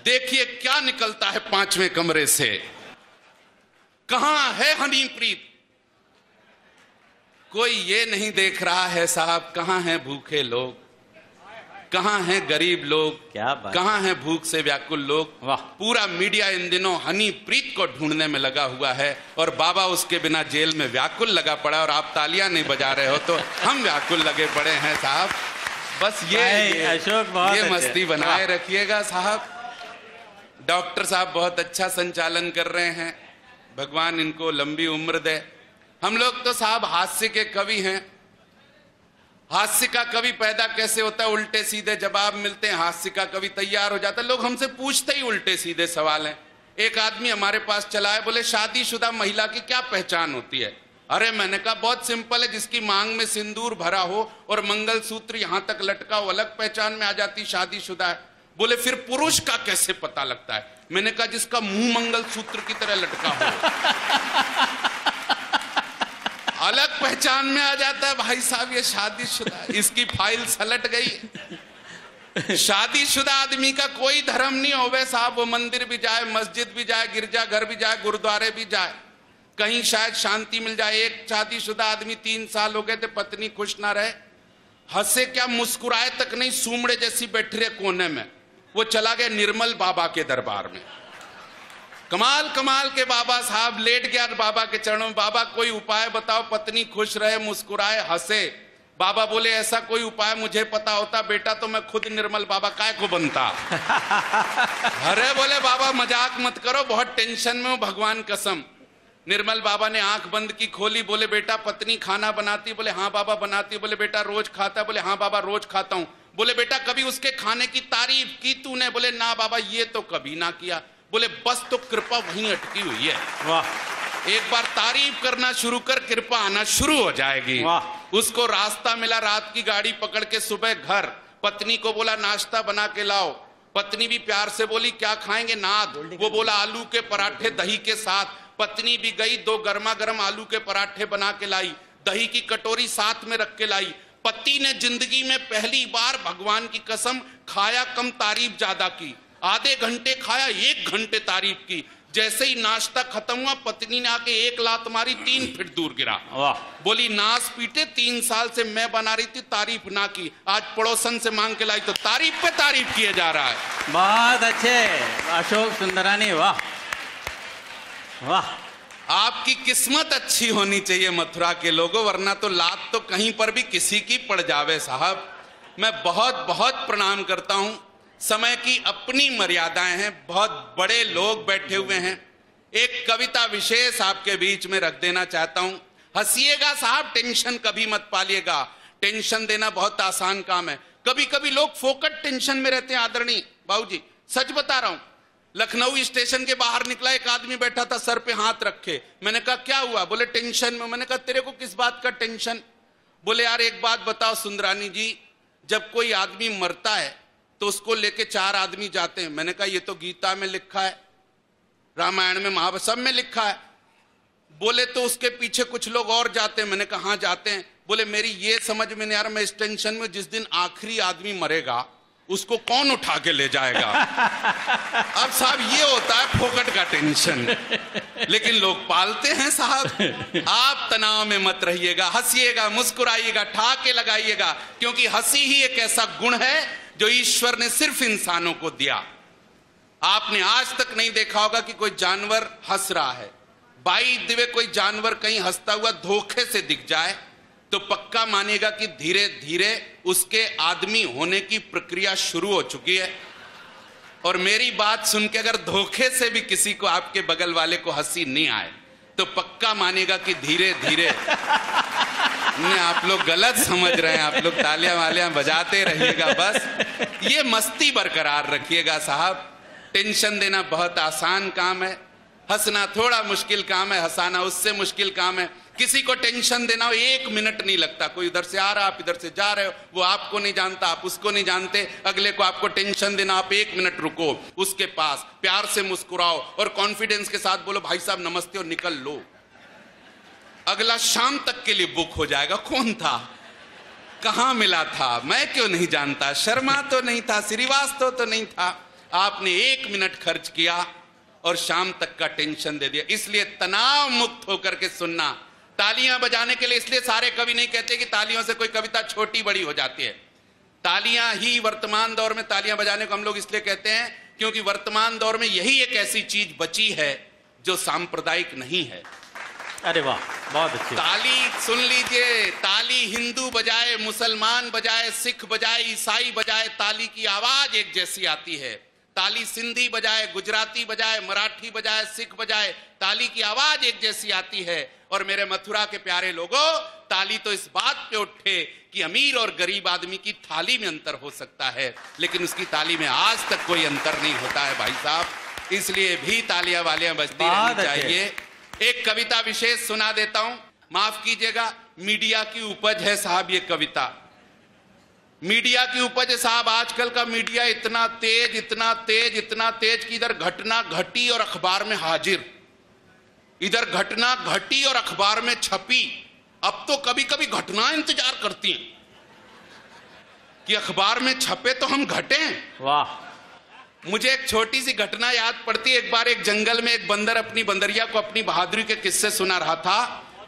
Speaker 7: देखिए क्या निकलता है 5वें कमरे से। कहां है हनीप्रीत? कोई ये नहीं देख रहा है साहब, कहां हैं भूखे लोग, कहां हैं गरीब लोग,
Speaker 6: क्या बात,
Speaker 7: कहां हैं भूख से व्याकुल लोग।
Speaker 6: वाह।
Speaker 7: पूरा मीडिया इन दिनों हनीप्रीत को ढूंढने में लगा हुआ है और बाबा उसके बिना जेल में व्याकुल लगा पड़ा, और आप तालियां नहीं बजा रहे हो तो हम व्याकुल लगे पड़े हैं साहब। बस ये
Speaker 6: अशोक बहुत
Speaker 7: ये मस्ती बनाए रखिएगा साहब। डॉक्टर साहब बहुत अच्छा संचालन कर रहे हैं, भगवान इनको लंबी उम्र दे। हम लोग तो साहब हास्य के कवि हैं। हास्य का कवि पैदा कैसे होता है? उल्टे सीधे जवाब मिलते हैं, हास्य का कवि तैयार हो जाता है। लोग हमसे पूछते ही उल्टे सीधे सवाल हैं। एक आदमी हमारे पास चला है, बोले शादीशुदा महिला की क्या पहचान होती है? अरे मैंने कहा बहुत सिंपल है, जिसकी मांग में सिंदूर भरा हो और मंगलसूत्र यहां तक लटका हो, अलग पहचान में आ जाती, शादीशुदा है। बोले फिर पुरुष का कैसे पता लगता है? मैंने कहा जिसका मुंह मंगलसूत्र की तरह लटका हो अलग पहचान में आ जाता है। भाई साहब ये शादीशुदा है, इसकी फाइल सलट गई। शादीशुदा आदमी का कोई धर्म नहीं होवे साहब, वो मंदिर भी जाए, मस्जिद भी जाए, गिरजाघर भी जाए, गुरुद्वारे भी जाए, कहीं शायद शांति मिल जाए। एक शादीशुदा आदमी 3 साल हो गए थे, पत्नी खुश ना रहे, हंसे क्या मुस्कुराए तक नहीं, सूमड़े जैसी बैठी रहे कोने में। वो चला गया निर्मल बाबा के दरबार में। कमाल कमाल के बाबा साहब, लेट गया बाबा के चरणों में। बाबा कोई उपाय बताओ, पत्नी खुश रहे, मुस्कुराए, हंसे। बाबा बोले ऐसा कोई उपाय मुझे पता होता बेटा तो मैं खुद निर्मल बाबा काय को बनता। अरे बोले बाबा मजाक मत करो, बहुत टेंशन में हूं, भगवान कसम। निर्मल बाबा ने आंख बंद की, खोली, बोले बेटा पत्नी खाना बनाती? बोले हाँ बाबा बनाती। बोले बेटा रोज खाता? बोले हाँ बाबा रोज खाता हूं। बोले बेटा कभी उसके खाने की तारीफ की तूने? बोले ना बाबा ये तो कभी ना किया। बोले बस तो कृपा वहीं अटकी हुई है।
Speaker 6: वाह।
Speaker 7: एक बार तारीफ करना शुरू कर, कृपा आना शुरू हो जाएगी।
Speaker 6: वाह।
Speaker 7: उसको रास्ता मिला, रात की गाड़ी पकड़ के सुबह घर। पत्नी को बोला नाश्ता बना के लाओ। पत्नी भी प्यार से बोली क्या खाएंगे नाथ? वो बोला आलू के पराठे दही के साथ। पत्नी भी गई, 2 गर्मा गर्म आलू के पराठे बना के लाई, दही की कटोरी साथ में रख के लाई। पति ने जिंदगी में पहली बार भगवान की कसम खाया कम, तारीफ ज्यादा की। आधे घंटे खाया, 1 घंटे तारीफ की। जैसे ही नाश्ता खत्म हुआ, पत्नी ने आके 1 लात मारी, 3 फीट दूर गिरा। बोली नाश पीटे, 3 साल से मैं बना रही थी, तारीफ ना की, आज पड़ोसन से मांग के लाई तो तारीफ पे तारीफ किया जा रहा है।
Speaker 6: बहुत अच्छे अशोक सुंदरानी, वाह वाह।
Speaker 7: आपकी किस्मत अच्छी होनी चाहिए मथुरा के लोगों, वरना तो लात तो कहीं पर भी किसी की पड़ जावे साहब। मैं बहुत बहुत प्रणाम करता हूं। समय की अपनी मर्यादाएं हैं, बहुत बड़े लोग बैठे हुए हैं। एक कविता विशेष आपके बीच में रख देना चाहता हूं। हंसिएगा साहब, टेंशन कभी मत पालिएगा। टेंशन देना बहुत आसान काम है। कभी कभी लोग फोकट टेंशन में रहते हैं। आदरणीय बाबूजी सच बता रहा हूं, लखनऊ स्टेशन के बाहर निकला, एक आदमी बैठा था सर पे हाथ रखे। मैंने कहा क्या हुआ? बोले टेंशन में। मैंने कहा तेरे को किस बात का टेंशन? बोले यार एक बात बताओ सुंदरानी जी, जब कोई आदमी मरता है तो उसको लेके 4 आदमी जाते हैं। मैंने कहा ये तो गीता में लिखा है, रामायण में, महाभारत सब में लिखा है। बोले तो उसके पीछे कुछ लोग और जाते हैं। मैंने कहा हाँ जाते हैं। बोले मेरी ये समझ में नहीं आ रहा, मैं इस टेंशन में, जिस दिन आखिरी आदमी मरेगा उसको कौन उठा के ले जाएगा? अब साहब ये होता है फोकट का टेंशन, लेकिन लोग पालते हैं साहब। आप तनाव में मत रहिएगा, हंसिएगा, मुस्कुराइएगा, ठहाके लगाइएगा, क्योंकि हंसी ही एक ऐसा गुण है जो ईश्वर ने सिर्फ इंसानों को दिया। आपने आज तक नहीं देखा होगा कि कोई जानवर हंस रहा है। बाई दिवे कोई जानवर कहीं हंसता हुआ धोखे से दिख जाए तो पक्का मानेगा कि धीरे धीरे उसके आदमी होने की प्रक्रिया शुरू हो चुकी है। और मेरी बात सुन के अगर धोखे से भी किसी को, आपके बगल वाले को हंसी नहीं आए तो पक्का मानेगा कि धीरे धीरे आप लोग गलत समझ रहे हैं। आप लोग तालियां वालियां बजाते रहिएगा, बस ये मस्ती बरकरार रखिएगा साहब। टेंशन देना बहुत आसान काम है, हंसना थोड़ा मुश्किल काम है, हंसाना उससे मुश्किल काम है। किसी को टेंशन देना 1 मिनट नहीं लगता। कोई इधर से आ रहा, आप इधर से जा रहे हो, वो आपको नहीं जानता, आप उसको नहीं जानते, अगले को आपको टेंशन देना, आप 1 मिनट रुको उसके पास, प्यार से मुस्कुराओ और कॉन्फिडेंस के साथ बोलो भाई साहब नमस्ते और निकल लो। अगला शाम तक के लिए बुक हो जाएगा। कौन था, कहां मिला था, मैं क्यों नहीं जानता, शर्मा तो नहीं था, श्रीवास्तव तो नहीं था। आपने 1 मिनट खर्च किया और शाम तक का टेंशन दे दिया। इसलिए तनाव मुक्त होकर के सुनना, तालियां बजाने के लिए। इसलिए सारे कवि नहीं कहते कि तालियों से कोई कविता छोटी बड़ी हो जाती है। तालियां ही वर्तमान दौर में, तालियां बजाने को हम लोग इसलिए कहते हैं क्योंकि वर्तमान दौर में यही एक ऐसी चीज बची है जो सांप्रदायिक नहीं है।
Speaker 6: अरे वाह, बहुत अच्छी।
Speaker 7: ताली सुन लीजिए, ताली हिंदू बजाए, मुसलमान बजाए, सिख बजाए, ईसाई बजाए, ताली की आवाज एक जैसी आती है। ताली सिंधी बजाए, गुजराती बजाए, मराठी बजाए, सिख बजाए, ताली की आवाज एक जैसी आती है। और मेरे मथुरा के प्यारे लोगों, ताली तो इस बात पे उठे कि अमीर और गरीब आदमी की थाली में अंतर हो सकता है, लेकिन उसकी ताली में आज तक कोई अंतर नहीं होता है भाई साहब। इसलिए भी तालियां वालियां बजती रहनी चाहिए। एक कविता विशेष सुना देता हूं, माफ कीजिएगा, मीडिया की उपज है साहब ये कविता। मीडिया की उपज है साहब। आजकल का मीडिया इतना तेज, इतना तेज, इतना तेज कि इधर घटना घटी और अखबार में हाजिर, इधर घटना घटी और अखबार में छपी। अब तो कभी कभी घटना इंतजार करती हैं कि अखबार में छपे तो हम घटें।
Speaker 6: वाह।
Speaker 7: मुझे एक छोटी सी घटना याद पड़ती है। एक बार एक जंगल में एक बंदर अपनी बंदरिया को अपनी बहादुरी के किस्से सुना रहा था।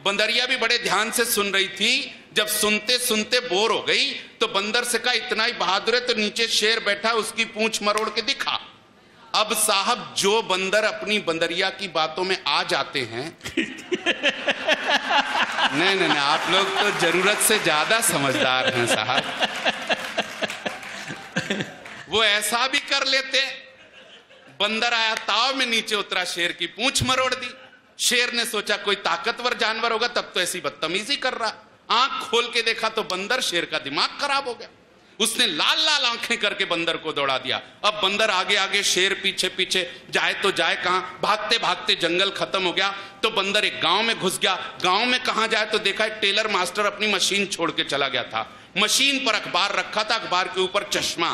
Speaker 7: बंदरिया भी बड़े ध्यान से सुन रही थी। जब सुनते सुनते बोर हो गई तो बंदर से कहा, इतना ही बहादुर है तो नीचे शेर बैठा, उसकी पूंछ मरोड़ के दिखा। अब साहब जो बंदर अपनी बंदरिया की बातों में आ जाते हैं नहीं, आप लोग तो जरूरत से ज्यादा समझदार हैं साहब। वो ऐसा भी कर लेते। बंदर आया ताव में, नीचे उतरा, शेर की पूंछ मरोड़ दी। शेर ने सोचा कोई ताकतवर जानवर होगा, तब तो ऐसी बदतमीजी कर रहा। आंख खोल के देखा तो बंदर, शेर का दिमाग खराब हो गया। उसने लाल लाल आंखें करके बंदर को दौड़ा दिया। अब बंदर आगे आगे, शेर पीछे पीछे, जाए तो जाए कहां। भागते भागते जंगल खत्म हो गया तो बंदर एक गांव में घुस गया। गांव में कहां जाए तो देखा एक टेलर मास्टर अपनी मशीन छोड़ के चला गया था। मशीन पर अखबार रखा था, अखबार के ऊपर चश्मा।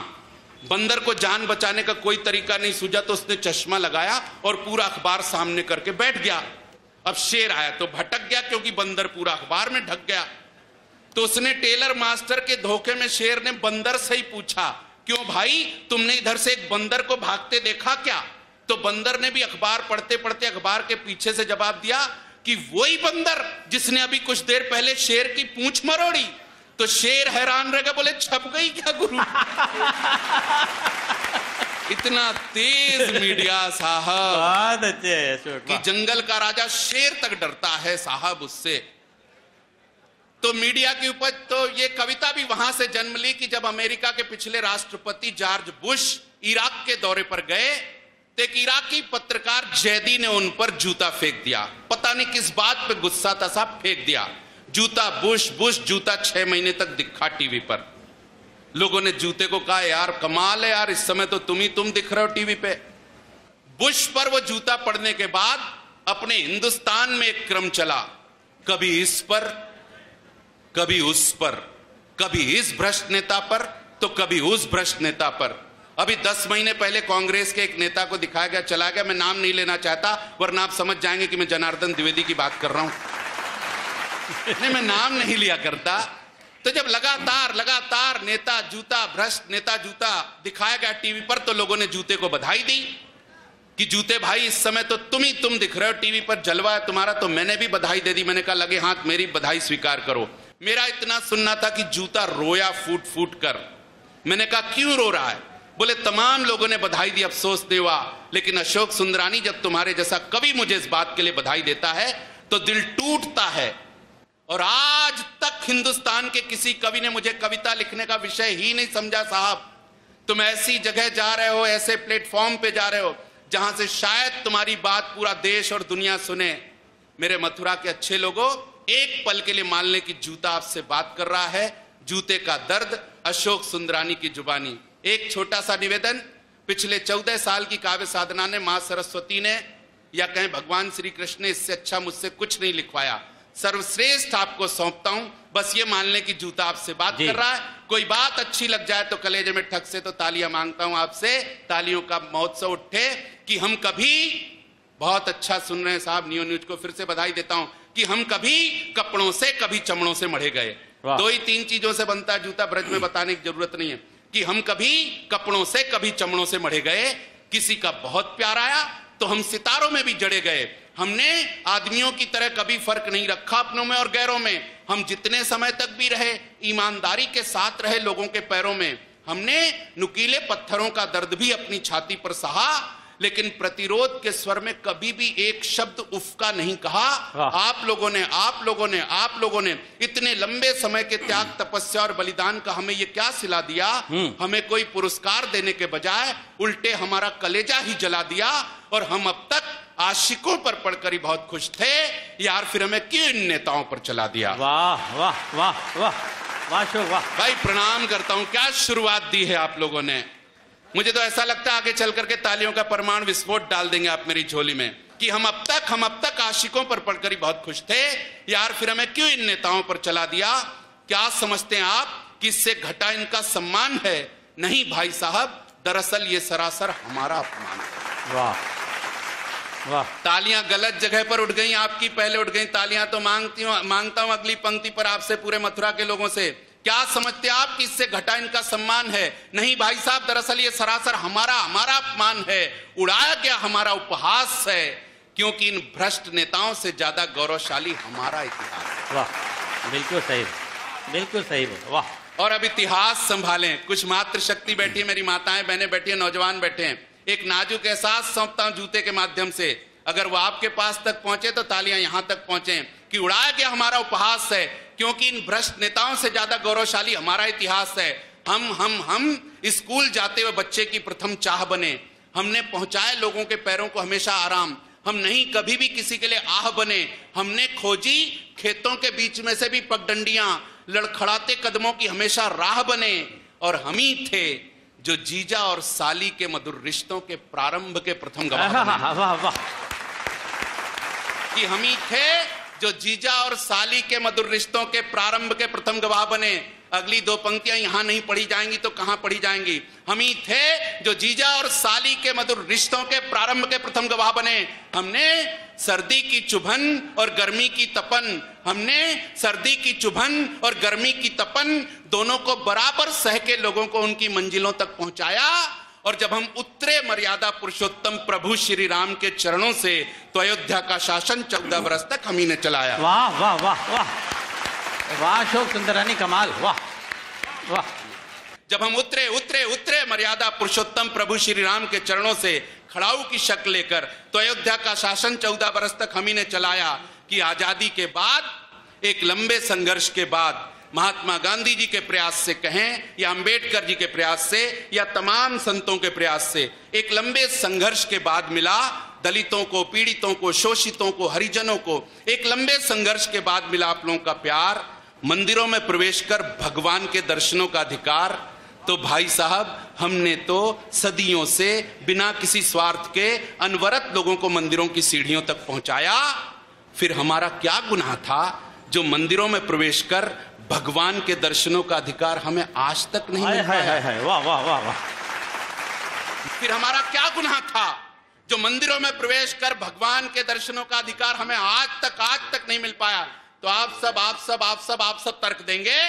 Speaker 7: बंदर को जान बचाने का कोई तरीका नहीं सूझा तो उसने चश्मा लगाया और पूरा अखबार सामने करके बैठ गया। अब शेर आया तो भटक गया क्योंकि बंदर पूरा अखबार में ढक गया। तो उसने टेलर मास्टर के धोखे में शेर ने बंदर से ही पूछा, क्यों भाई, तुमने इधर से एक बंदर को भागते देखा क्या? तो बंदर ने भी अखबार पढ़ते पढ़ते अखबार के पीछे से जवाब दिया कि वही बंदर जिसने अभी कुछ देर पहले शेर की पूंछ मरोड़ी। तो शेर हैरान रह गया, बोले छप गई क्या गुरु? इतना तेज मीडिया साहब,
Speaker 6: बहुत अच्छे
Speaker 7: कि जंगल का राजा शेर तक डरता है साहब उससे। तो मीडिया की उपज। तो ये कविता भी वहां से जन्म ली कि जब अमेरिका के पिछले राष्ट्रपति जॉर्ज बुश इराक के दौरे पर गए तो एक इराकी पत्रकार जैदी ने उन पर जूता फेंक दिया। पता नहीं किस बात पे गुस्सा था साहब, फेंक दिया जूता। बुश जूता 6 महीने तक दिखा टीवी पर। लोगों ने जूते को कहा, यार कमाल है यार, इस समय तो तुम दिख रहे हो टीवी पे। बुश पर वो जूता पड़ने के बाद अपने हिंदुस्तान में एक क्रम चला, कभी इस पर, कभी उस पर, कभी इस भ्रष्ट नेता पर तो कभी उस भ्रष्ट नेता पर। अभी 10 महीने पहले कांग्रेस के एक नेता को दिखाया गया, चला गया। मैं नाम नहीं लेना चाहता वरना आप समझ जाएंगे कि मैं जनार्दन द्विवेदी की बात कर रहा हूं। नहीं, मैं नाम नहीं लिया करता। तो जब लगातार नेता जूता, भ्रष्ट नेता जूता दिखाया गया टीवी पर, तो लोगों ने जूते को बधाई दी कि जूते भाई इस समय तो तुम दिख रहे हो टीवी पर, जलवा है तुम्हारा। तो मैंने भी बधाई दे दी। मैंने कहा लगे हाथ, मेरी बधाई स्वीकार करो। मेरा इतना सुनना था कि जूता रोया फूट फूट कर। मैंने कहा क्यों रो रहा है? बोले तमाम लोगों ने बधाई दी, अफसोस नहीं हुआ, लेकिन अशोक सुंदरानी जब तुम्हारे जैसा कवि मुझे इस बात के लिए बधाई देता है तो दिल टूटता है। और आज तक हिंदुस्तान के किसी कवि ने मुझे कविता लिखने का विषय ही नहीं समझा साहब। तुम ऐसी जगह जा रहे हो, ऐसे प्लेटफॉर्म पे जा रहे हो जहां से शायद तुम्हारी बात पूरा देश और दुनिया सुने। मेरे मथुरा के अच्छे लोगों, एक पल के लिए मान लें कि जूता आपसे बात कर रहा है। जूते का दर्द, अशोक सुंदरानी की जुबानी। एक छोटा सा निवेदन, पिछले 14 साल की काव्य साधना ने मां सरस्वती ने या कहें भगवान श्री कृष्ण ने इससे अच्छा मुझसे कुछ नहीं लिखवाया। सर्वश्रेष्ठ आपको सौंपता हूं, बस ये मान लें कि जूता आपसे बात कर रहा है। कोई बात अच्छी लग जाए तो कलेजे में ठग से तो तालियां मांगता हूं आपसे। तालियों का महोत्सव उठे कि हम कभी, बहुत अच्छा सुन रहे हैं साहब, नियो न्यूज को फिर से बधाई देता हूं कि हम कभी कपड़ों से कभी चमड़ों से मढ़े गए। 2 ही 3 चीजों से बनता है जूता, ब्रज में बताने की जरूरत नहीं है। कि हम कभी कपड़ों से कभी चमड़ों से मढ़े गए। किसी का बहुत प्यार आया तो तो हम सितारों में भी जड़े गए। हमने आदमियों की तरह कभी फर्क नहीं रखा अपनों में और गैरों में। हम जितने समय तक भी रहे ईमानदारी के साथ रहे लोगों के पैरों में। हमने नुकीले पत्थरों का दर्द भी अपनी छाती पर सहा, लेकिन प्रतिरोध के स्वर में कभी भी एक शब्द उफ का नहीं कहा। आप लोगों ने इतने लंबे समय के त्याग, तपस्या और बलिदान का हमें ये क्या सिला दिया। हमें कोई पुरस्कार देने के बजाय उल्टे हमारा कलेजा ही जला दिया। और हम अब तक आशिकों पर पढ़कर ही बहुत खुश थे यार, फिर हमें क्यों इन नेताओं पर चला दिया।
Speaker 6: वाह वाह वाह वाह वाह वाह
Speaker 7: भाई प्रणाम करता हूं, क्या शुरुआत दी है आप लोगों ने। मुझे तो ऐसा लगता है आगे चल करके तालियों का परमाणु विस्फोट डाल देंगे आप मेरी झोली में कि हम अब तक आशिकों पर पढ़कर ही बहुत खुश थे यार, फिर हमें क्यों इन नेताओं पर चला दिया। क्या समझते हैं आप कि इससे घटा इनका सम्मान है? नहीं भाई साहब, दरअसल ये सरासर हमारा अपमान है।
Speaker 6: वाह वाह।
Speaker 7: तालियां गलत जगह पर उठ गई आपकी, पहले उठ गई तालियां तो मांगता हूं अगली पंक्ति पर आपसे पूरे मथुरा के लोगों से। क्या समझते आप कि इससे घटा इनका सम्मान है? नहीं भाई साहब, दरअसल ये सरासर हमारा अपमान है, उड़ाया गया हमारा उपहास है, क्योंकि इन भ्रष्ट नेताओं से ज्यादा गौरवशाली हमारा इतिहास है।
Speaker 6: वाह, बिल्कुल सही, बिल्कुल सही। वाह।
Speaker 7: और अब इतिहास संभालें। कुछ मातृशक्ति बैठी है, मेरी माताएं बहनें बैठी है, नौजवान बैठे हैं। एक नाजुक एहसास सौंपता हूं जूते के माध्यम से, अगर वो आपके पास तक पहुंचे तो तालियां यहां तक पहुंचे कि उड़ाया गया हमारा उपहास है, क्योंकि इन भ्रष्ट नेताओं से ज्यादा गौरवशाली हमारा इतिहास है। हम स्कूल जाते हुए बच्चे की प्रथम चाह बने। हमने पहुंचाए लोगों के पैरों को हमेशा आराम। हम नहीं कभी भी किसी के लिए आह बने। हमने खोजी खेतों के बीच में से भी पगडंडियां, लड़खड़ाते कदमों की हमेशा राह बने। और हम ही थे जो जीजा और साली के मधुर रिश्तों के प्रारंभ के प्रथम गवाह कि हम ही थे जो जीजा और साली के मधुर रिश्तों के प्रारंभ के प्रथम गवाह बने। अगली दो पंक्तियां यहां नहीं पढ़ी जाएंगी तो कहां पढ़ी जाएंगी। हम ही थे जो जीजा और साली के मधुर रिश्तों के प्रारंभ के प्रथम गवाह बने। हमने सर्दी की चुभन और गर्मी की तपन, हमने सर्दी की चुभन और गर्मी की तपन दोनों को बराबर सह के लोगों को उनकी मंजिलों तक पहुंचाया। और जब हम उतरे मर्यादा पुरुषोत्तम प्रभु श्री राम के चरणों से, तो अयोध्या का शासन 14 वर्ष तक हम ही ने चलाया।
Speaker 6: वाह वाह वाह वाह वाह, अशोक सुंदरानी कमाल। वाह वाह।
Speaker 7: जब हम उतरे मर्यादा पुरुषोत्तम प्रभु श्री राम के चरणों से खड़ाऊ की शक्ल लेकर, तो अयोध्या का शासन 14 वर्ष तक हम ही ने चलाया। कि आजादी के बाद, एक लंबे संघर्ष के बाद, महात्मा गांधी जी के प्रयास से कहें या अंबेडकर जी के प्रयास से या तमाम संतों के प्रयास से, एक लंबे संघर्ष के बाद मिला दलितों को, पीड़ितों को, शोषितों को, हरिजनों को, एक लंबे संघर्ष के बाद मिला आप लोगों का प्यार, मंदिरों में प्रवेश कर भगवान के दर्शनों का अधिकार। तो भाई साहब, हमने तो सदियों से बिना किसी स्वार्थ के अनवरत लोगों को मंदिरों की सीढ़ियों तक पहुंचाया। फिर हमारा क्या गुनाह था जो मंदिरों में प्रवेश कर भगवान के दर्शनों का अधिकार हमें आज तक नहीं मिल पाया।
Speaker 6: वाह वाह वाह वाह।
Speaker 7: फिर हमारा क्या गुनाह था जो मंदिरों में प्रवेश कर भगवान के दर्शनों का अधिकार हमें आज तक नहीं मिल पाया। तो आप सब तर्क देंगे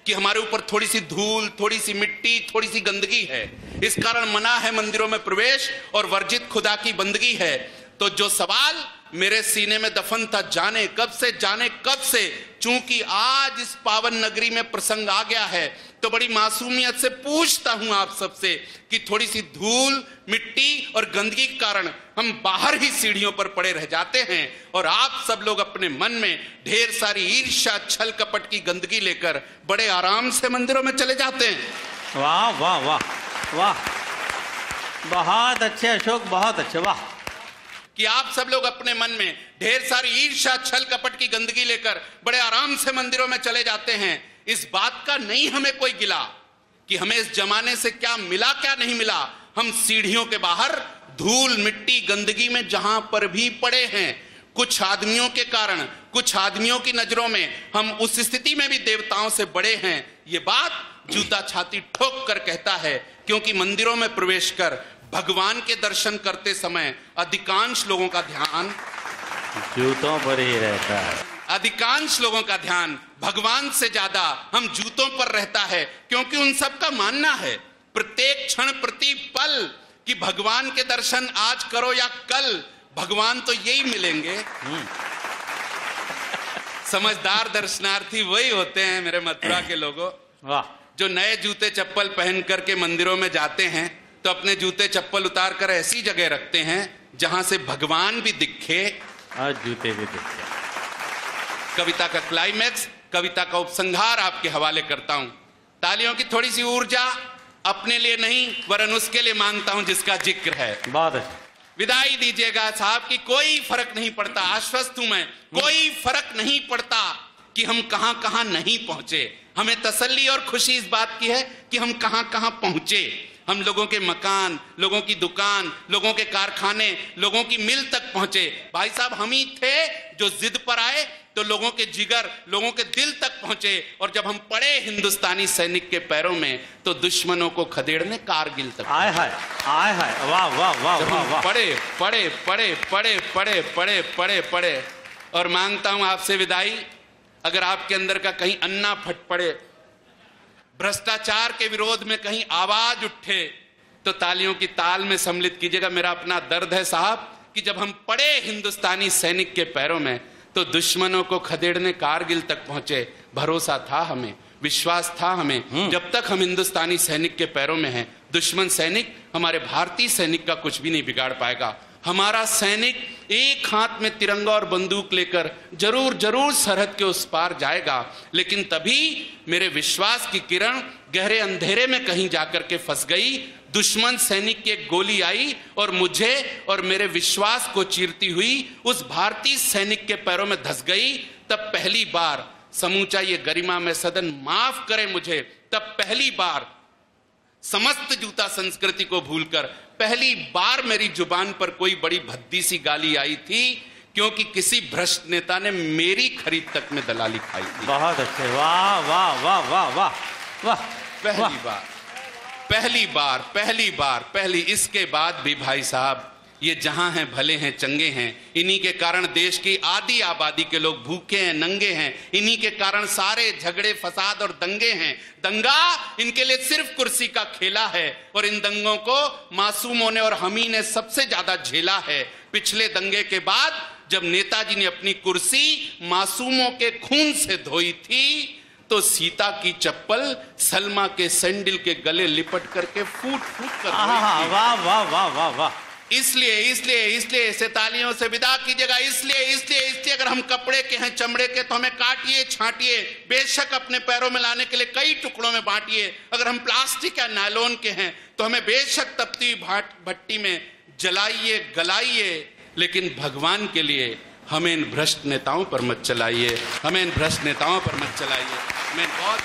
Speaker 7: कि हमारे ऊपर थोड़ी सी धूल, थोड़ी सी मिट्टी, थोड़ी सी गंदगी है, इस कारण मना है मंदिरों में प्रवेश और वर्जित खुदा की बंदगी है। तो जो सवाल मेरे सीने में दफन था जाने कब से, चूंकि आज इस पावन नगरी में प्रसंग आ गया है, तो बड़ी मासूमियत से पूछता हूं आप सबसे कि थोड़ी सी धूल, मिट्टी और गंदगी के कारण हम बाहर ही सीढ़ियों पर पड़े रह जाते हैं और आप सब लोग अपने मन में ढेर सारी ईर्ष्या, छल कपट की गंदगी लेकर बड़े आराम से मंदिरों में चले जाते हैं।
Speaker 6: वाह वाह वाह वाह, बहुत अच्छे अशोक, बहुत अच्छे। वाह।
Speaker 7: कि आप सब लोग अपने मन में ढेर सारी ईर्ष्या, छल कपट की गंदगी लेकर बड़े आराम से मंदिरों में चले जाते हैं। इस बात का नहीं हमें कोई गिला कि हमें इस जमाने से क्या मिला क्या नहीं मिला। हम सीढ़ियों के बाहर धूल, मिट्टी, गंदगी में जहां पर भी पड़े हैं, कुछ आदमियों के कारण, कुछ आदमियों की नजरों में हम उस स्थिति में भी देवताओं से बड़े हैं। ये बात जूता छाती ठोक कर कहता है, क्योंकि मंदिरों में प्रवेश कर भगवान के दर्शन करते समय अधिकांश लोगों का ध्यान
Speaker 6: जूतों पर ही रहता है।
Speaker 7: अधिकांश लोगों का ध्यान भगवान से ज्यादा हम जूतों पर रहता है, क्योंकि उन सब का मानना है प्रत्येक क्षण, प्रति पल कि भगवान के दर्शन आज करो या कल, भगवान तो यही मिलेंगे। समझदार दर्शनार्थी वही होते हैं मेरे मथुरा के लोगों,
Speaker 6: वाह,
Speaker 7: जो नए जूते चप्पल पहन करके मंदिरों में जाते हैं तो अपने जूते चप्पल उतार कर ऐसी जगह रखते हैं जहां से भगवान भी दिखे
Speaker 6: और जूते भी दिखे।
Speaker 7: कविता का क्लाइमैक्स, कविता का उपसंहार आपके हवाले करता हूं। तालियों की थोड़ी सी ऊर्जा अपने लिए नहीं वरन उसके लिए मांगता हूं जिसका जिक्र है।
Speaker 6: बहुत अच्छा।
Speaker 7: विदाई दीजिएगा साहब की कोई फर्क नहीं पड़ता, आश्वस्त हूं मैं, कोई फर्क नहीं पड़ता कि हम कहां कहां नहीं पहुंचे। हमें तसल्ली और खुशी इस बात की है कि हम कहां कहां पहुंचे। हम लोगों के मकान, लोगों की दुकान, लोगों के कारखाने, लोगों की मिल तक पहुंचे। भाई साहब हम ही थे जो जिद पर आए तो लोगों के जिगर, लोगों के दिल तक पहुंचे। और जब हम पड़े हिंदुस्तानी सैनिक के पैरों में तो दुश्मनों को खदेड़ने कारगिल तक
Speaker 6: आए हाय, आए हाय, वाह वाह वाह वाह वाह।
Speaker 7: पड़े पड़े पड़े पड़े पड़े पड़े पड़े पड़े। और मांगता हूं आपसे विदाई, अगर आपके अंदर का कहीं अन्ना फट पड़े, भ्रष्टाचार के विरोध में कहीं आवाज उठे तो तालियों की ताल में सम्मिलित कीजिएगा। मेरा अपना दर्द है साहब कि जब हम पड़े हिंदुस्तानी सैनिक के पैरों में तो दुश्मनों को खदेड़ने कारगिल तक पहुंचे। भरोसा था हमें, विश्वास था हमें, जब तक हम हिंदुस्तानी सैनिक के पैरों में हैं दुश्मन सैनिक हमारे भारतीय सैनिक का कुछ भी नहीं बिगाड़ पाएगा। हमारा सैनिक एक हाथ में तिरंगा और बंदूक लेकर जरूर जरूर सरहद के उस पार जाएगा, लेकिन तभी मेरे विश्वास की किरण गहरे अंधेरे में कहीं जाकर के फंस गई। दुश्मन सैनिक की एक गोली आई और मुझे और मेरे विश्वास को चीरती हुई उस भारतीय सैनिक के पैरों में धंस गई। तब पहली बार समूचा ये गरिमा में सदन माफ करे मुझे, तब पहली बार समस्त जूता संस्कृति को भूलकर पहली बार मेरी जुबान पर कोई बड़ी भद्दी सी गाली आई थी, क्योंकि किसी भ्रष्ट नेता ने मेरी खरीद तक में दलाली खाई थी।
Speaker 6: बहुत अच्छे, वाह वाह वाह वाह वाह वाह।
Speaker 7: पहली बार, पहली बार, पहली बार, पहली। इसके बाद भी भाई साहब ये जहां हैं भले हैं चंगे हैं। इन्हीं के कारण देश की आधी आबादी के लोग भूखे हैं, नंगे हैं। इन्हीं के कारण सारे झगड़े, फसाद और दंगे हैं। दंगा इनके लिए सिर्फ कुर्सी का खेला है और इन दंगों को मासूमों ने और हम ही ने सबसे ज्यादा झेला है। पिछले दंगे के बाद जब नेताजी ने अपनी कुर्सी मासूमों के खून से धोई थी तो सीता की चप्पल सलमा के सैंडल के गले लिपट करके फूट फूट कर
Speaker 6: वाह वाह वाह वाह वाह।
Speaker 7: इसलिए इसलिए इसलिए इसे तालियों से विदा कीजिएगा। इसलिए इसलिए इसलिए अगर हम कपड़े के हैं, चमड़े के, तो हमें काटिए, छांटिए, बेशक अपने पैरों में लाने के लिए कई टुकड़ों में बांटिए। अगर हम प्लास्टिक या नायलॉन के हैं तो हमें बेशक तपती भट्टी में जलाइए, गलाइए, लेकिन भगवान के लिए हमें इन भ्रष्ट नेताओं पर मत चलाइए, हमें इन भ्रष्ट नेताओं पर मत चलाइए। मैं बहुत